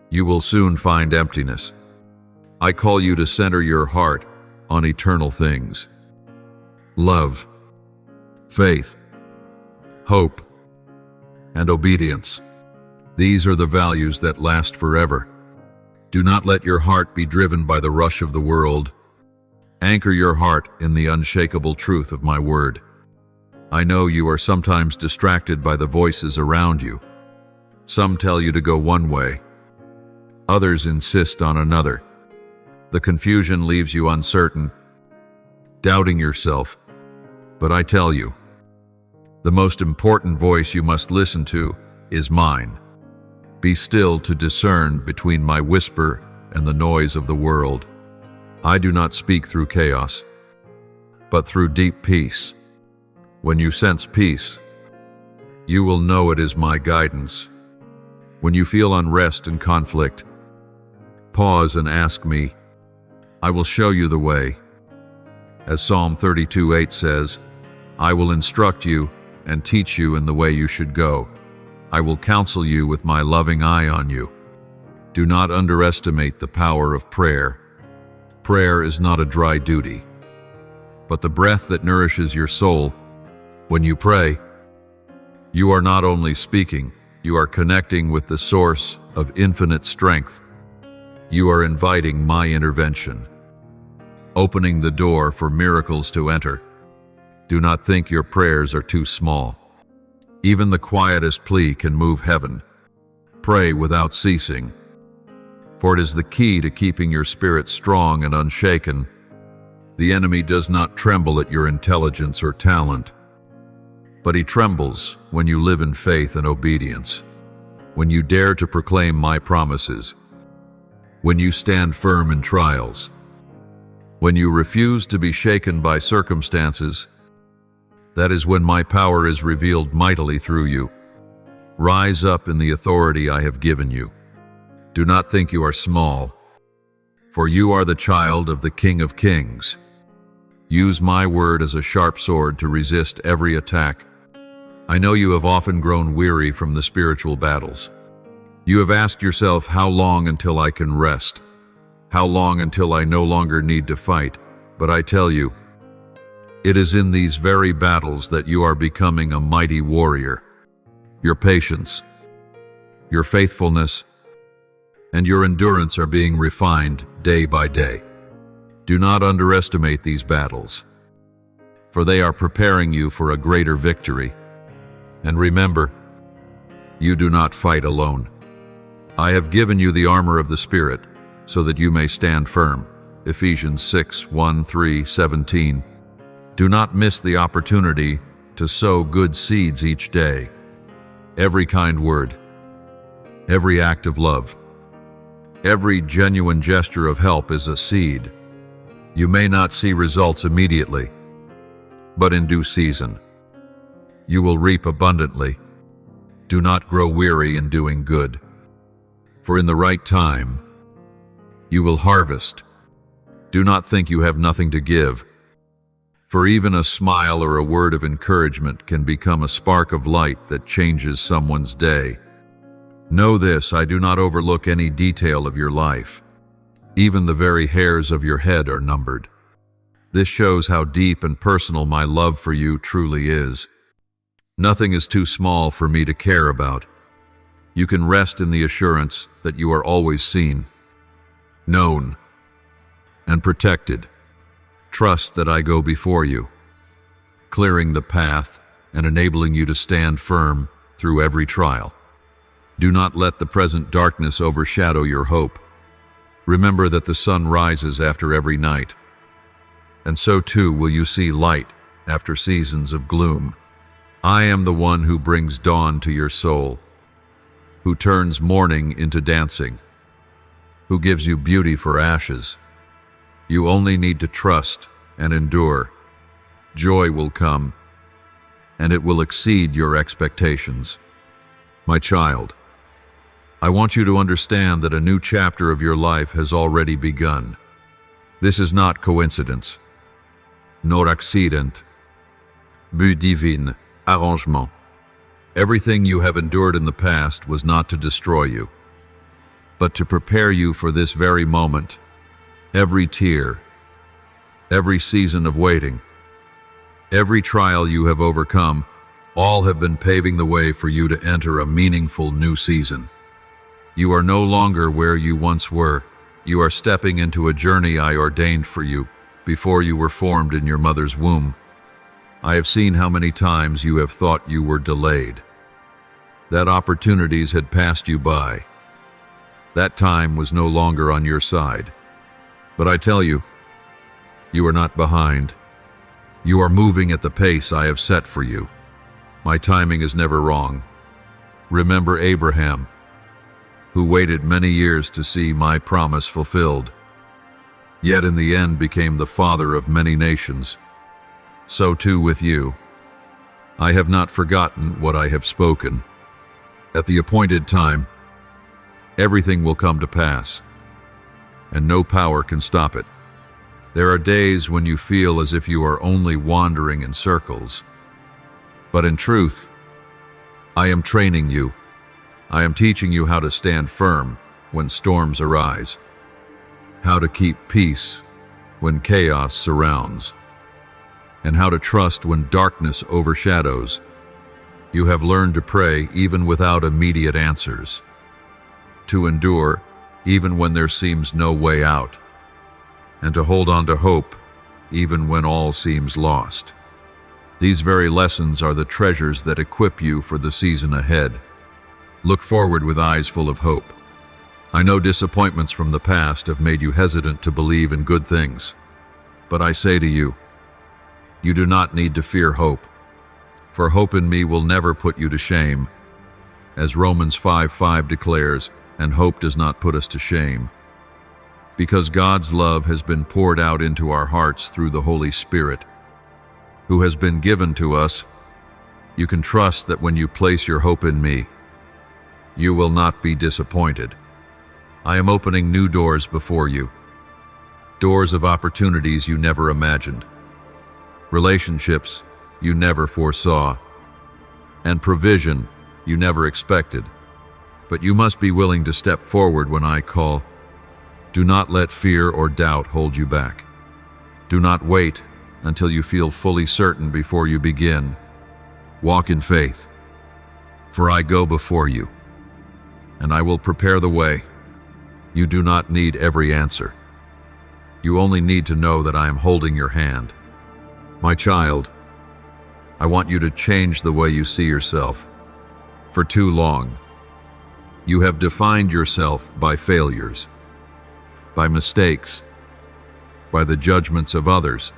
S1: you will soon find emptiness. I call you to center your heart on eternal things: love, faith, hope, and obedience. These are the values that last forever. Do not let your heart be driven by the rush of the world. Anchor your heart in the unshakable truth of my word. I know you are sometimes distracted by the voices around you. Some tell you to go one way, others insist on another. The confusion leaves you uncertain, doubting yourself. But I tell you, the most important voice you must listen to is mine. Be still to discern between my whisper and the noise of the world. I do not speak through chaos, but through deep peace. When you sense peace, you will know it is my guidance. When you feel unrest and conflict, pause and ask me. I will show you the way. As Psalm 32:8 says, I will instruct you and teach you in the way you should go. I will counsel you with my loving eye on you. Do not underestimate the power of prayer. Prayer is not a dry duty, but the breath that nourishes your soul. When you pray, you are not only speaking, you are connecting with the source of infinite strength. You are inviting my intervention, opening the door for miracles to enter. Do not think your prayers are too small. Even the quietest plea can move heaven. Pray without ceasing, for it is the key to keeping your spirit strong and unshaken. The enemy does not tremble at your intelligence or talent, but he trembles when you live in faith and obedience, when you dare to proclaim my promises, when you stand firm in trials, when you refuse to be shaken by circumstances. That is when my power is revealed mightily through you. Rise up in the authority I have given you. Do not think you are small, For you are the child of the King of Kings. Use my word as a sharp sword to resist every attack. I know you have often grown weary from the spiritual battles. You have asked yourself, how long until I can rest? How long until I no longer need to fight? But I tell you, it is in these very battles that you are becoming a mighty warrior. Your patience, your faithfulness, and your endurance are being refined day by day. Do not underestimate these battles, for they are preparing you for a greater victory. And remember, you do not fight alone. I have given you the armor of the Spirit, so that you may stand firm. Ephesians 6:1-3-17. Do not miss the opportunity to sow good seeds each day. Every kind word, every act of love, every genuine gesture of help is a seed. You may not see results immediately, but in due season, you will reap abundantly. Do not grow weary in doing good, for in the right time, you will harvest. Do not think you have nothing to give, for even a smile or a word of encouragement can become a spark of light that changes someone's day. Know this, I do not overlook any detail of your life. Even the very hairs of your head are numbered. This shows how deep and personal my love for you truly is. Nothing is too small for me to care about. You can rest in the assurance that you are always seen, known, and protected. Trust that I go before you, clearing the path and enabling you to stand firm through every trial. Do not let the present darkness overshadow your hope. Remember that the sun rises after every night, and so too will you see light after seasons of gloom. I am the one who brings dawn to your soul, who turns mourning into dancing, who gives you beauty for ashes. You only need to trust and endure. Joy will come, and it will exceed your expectations. My child, I want you to understand that a new chapter of your life has already begun. This is not coincidence, nor accident, but divin arrangement. Everything you have endured in the past was not to destroy you, but to prepare you for this very moment. Every tear, every season of waiting, every trial you have overcome, all have been paving the way for you to enter a meaningful new season. You are no longer where you once were. You are stepping into a journey I ordained for you before you were formed in your mother's womb. I have seen how many times you have thought you were delayed, that opportunities had passed you by. That time was no longer on your side. But I tell you, you are not behind. You are moving at the pace I have set for you. My timing is never wrong. Remember Abraham, who waited many years to see my promise fulfilled, yet in the end became the father of many nations. So too with you. I have not forgotten what I have spoken. At the appointed time, everything will come to pass, and no power can stop it. There are days when you feel as if you are only wandering in circles. But in truth, I am training you. I am teaching you how to stand firm when storms arise, how to keep peace when chaos surrounds, and how to trust when darkness overshadows. You have learned to pray even without immediate answers, to endure even when there seems no way out, and to hold on to hope even when all seems lost. These very lessons are the treasures that equip you for the season ahead. Look forward with eyes full of hope. I know disappointments from the past have made you hesitant to believe in good things, but I say to you, you do not need to fear hope, for hope in me will never put you to shame. As Romans 5:5 declares, and hope does not put us to shame, because God's love has been poured out into our hearts through the Holy Spirit, who has been given to us. You can trust that when you place your hope in me, you will not be disappointed. I am opening new doors before you, doors of opportunities you never imagined, relationships you never foresaw, and provision you never expected. But you must be willing to step forward when I call. Do not let fear or doubt hold you back. Do not wait until you feel fully certain before you begin. Walk in faith, for I go before you, and I will prepare the way. You do not need every answer. You only need to know that I am holding your hand. My child, I want you to change the way you see yourself. For too long, you have defined yourself by failures, by mistakes, by the judgments of others.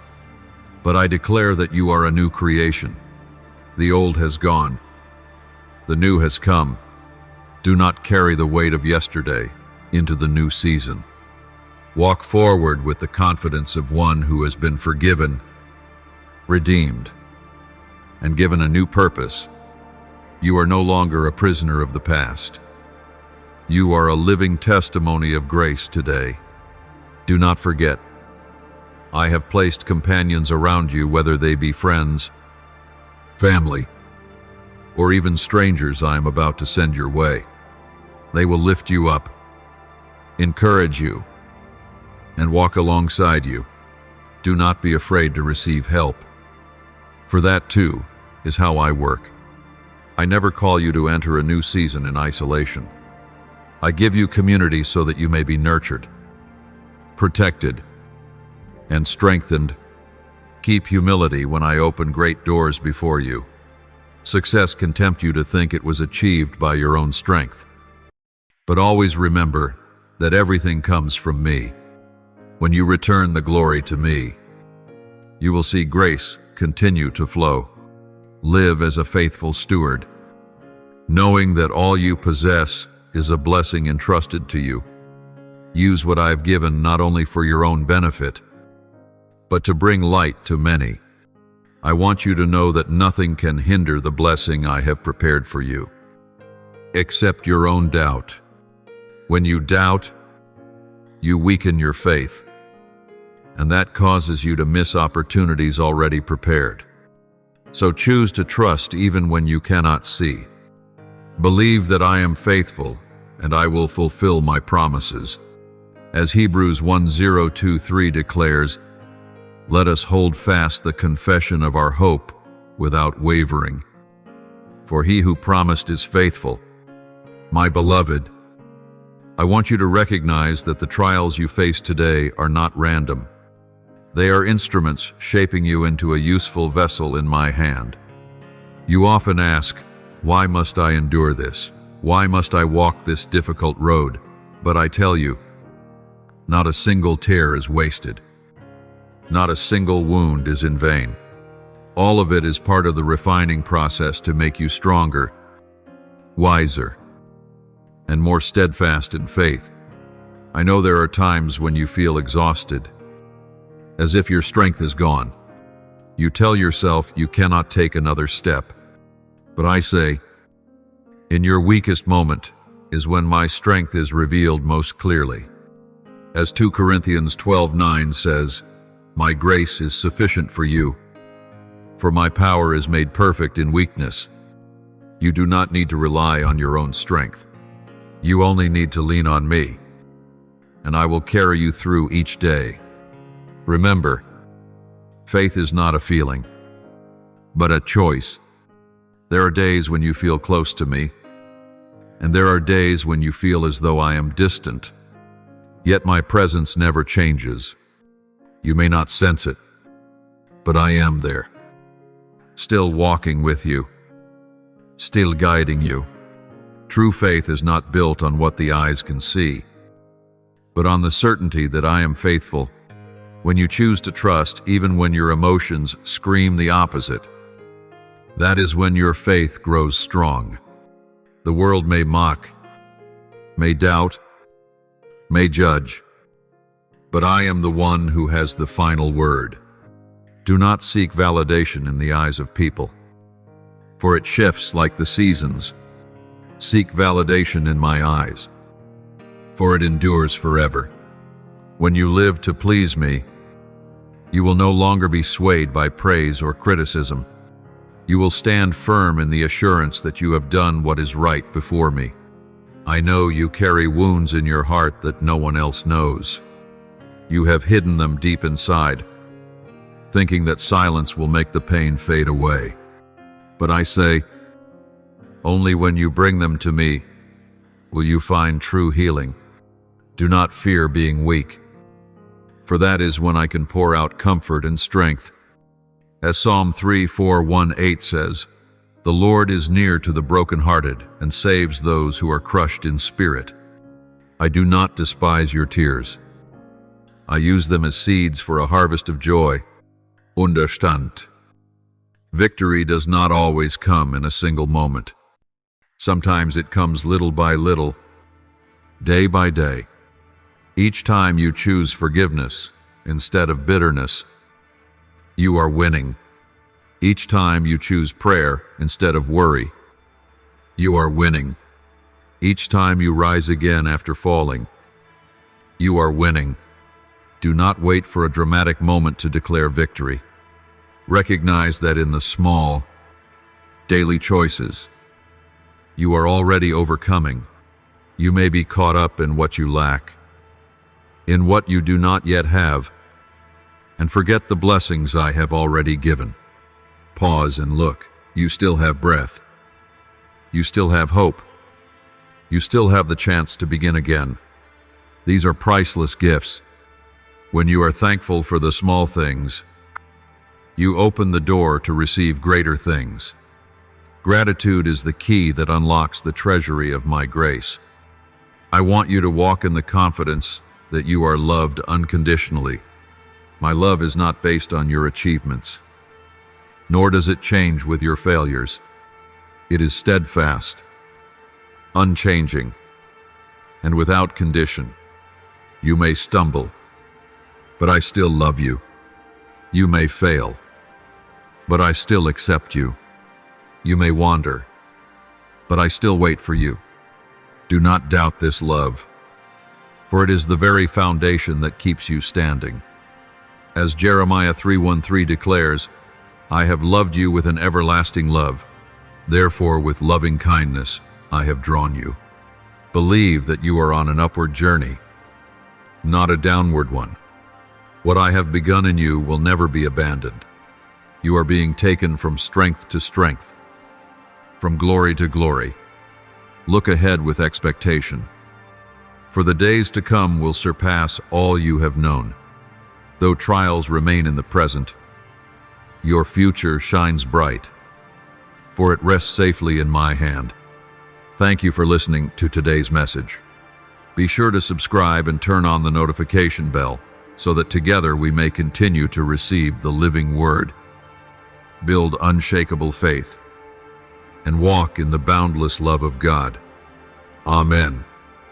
S1: But I declare that you are a new creation. The old has gone. The new has come. Do not carry the weight of yesterday into the new season. Walk forward with the confidence of one who has been forgiven, redeemed, and given a new purpose. You are no longer a prisoner of the past. You are a living testimony of grace today. Do not forget, I have placed companions around you, whether they be friends, family, or even strangers I am about to send your way. They will lift you up, encourage you, and walk alongside you. Do not be afraid to receive help, for that too is how I work. I never call you to enter a new season in isolation. I give you community so that you may be nurtured, protected, and strengthened. Keep humility when I open great doors before you. Success can tempt you to think it was achieved by your own strength. But always remember that everything comes from me. When you return the glory to me, you will see grace continue to flow. Live as a faithful steward, knowing that all you possess is a blessing entrusted to you. Use what I have given not only for your own benefit, but to bring light to many. I want you to know that nothing can hinder the blessing I have prepared for you, except your own doubt. When you doubt, you weaken your faith, and that causes you to miss opportunities already prepared. So choose to trust even when you cannot see. Believe that I am faithful, and I will fulfill my promises. As Hebrews 10:23 declares, let us hold fast the confession of our hope without wavering. For he who promised is faithful. My beloved, I want you to recognize that the trials you face today are not random. They are instruments shaping you into a useful vessel in my hand. You often ask, why must I endure this? Why must I walk this difficult road? But I tell you, not a single tear is wasted. Not a single wound is in vain. All of it is part of the refining process to make you stronger, wiser, and more steadfast in faith. I know there are times when you feel exhausted, as if your strength is gone. You tell yourself you cannot take another step. But I say, in your weakest moment is when my strength is revealed most clearly. As 2 Corinthians 12:9 says, my grace is sufficient for you, for my power is made perfect in weakness. You do not need to rely on your own strength. You only need to lean on me, and I will carry you through each day. Remember, faith is not a feeling, but a choice. There are days when you feel close to me, and there are days when you feel as though I am distant. Yet my presence never changes. You may not sense it, but I am there, still walking with you, still guiding you. True faith is not built on what the eyes can see, but on the certainty that I am faithful. When you choose to trust, even when your emotions scream the opposite, that is when your faith grows strong. The world may mock, may doubt, may judge, but I am the one who has the final word. Do not seek validation in the eyes of people, for it shifts like the seasons. Seek validation in my eyes, for it endures forever. When you live to please me, you will no longer be swayed by praise or criticism. You will stand firm in the assurance that you have done what is right before me. I know you carry wounds in your heart that no one else knows. You have hidden them deep inside, thinking that silence will make the pain fade away. But I say, only when you bring them to me will you find true healing. Do not fear being weak, for that is when I can pour out comfort and strength. As Psalm 3:4-1-8 says, "The Lord is near to the brokenhearted and saves those who are crushed in spirit." I do not despise your tears. I use them as seeds for a harvest of joy. Understand. Victory does not always come in a single moment. Sometimes it comes little by little, day by day. Each time you choose forgiveness instead of bitterness, you are winning. Each time you choose prayer instead of worry, you are winning. Each time you rise again after falling, you are winning. Do not wait for a dramatic moment to declare victory. Recognize that in the small, daily choices, you are already overcoming. You may be caught up in what you lack, in what you do not yet have, and forget the blessings I have already given. Pause and look. You still have breath. You still have hope. You still have the chance to begin again. These are priceless gifts. When you are thankful for the small things, you open the door to receive greater things. Gratitude is the key that unlocks the treasury of my grace. I want you to walk in the confidence that you are loved unconditionally. My love is not based on your achievements, nor does it change with your failures. It is steadfast, unchanging, and without condition. You may stumble, but I still love you. You may fail, but I still accept you. You may wander, but I still wait for you. Do not doubt this love, for it is the very foundation that keeps you standing. As Jeremiah 3:1-3 declares, I have loved you with an everlasting love. Therefore, with loving kindness, I have drawn you. Believe that you are on an upward journey, not a downward one. What I have begun in you will never be abandoned. You are being taken from strength to strength, from glory to glory. Look ahead with expectation, for the days to come will surpass all you have known. Though trials remain in the present, your future shines bright, for it rests safely in my hand. Thank you for listening to today's message. Be sure to subscribe and turn on the notification bell so that together we may continue to receive the living word, build unshakable faith, and walk in the boundless love of God. Amen.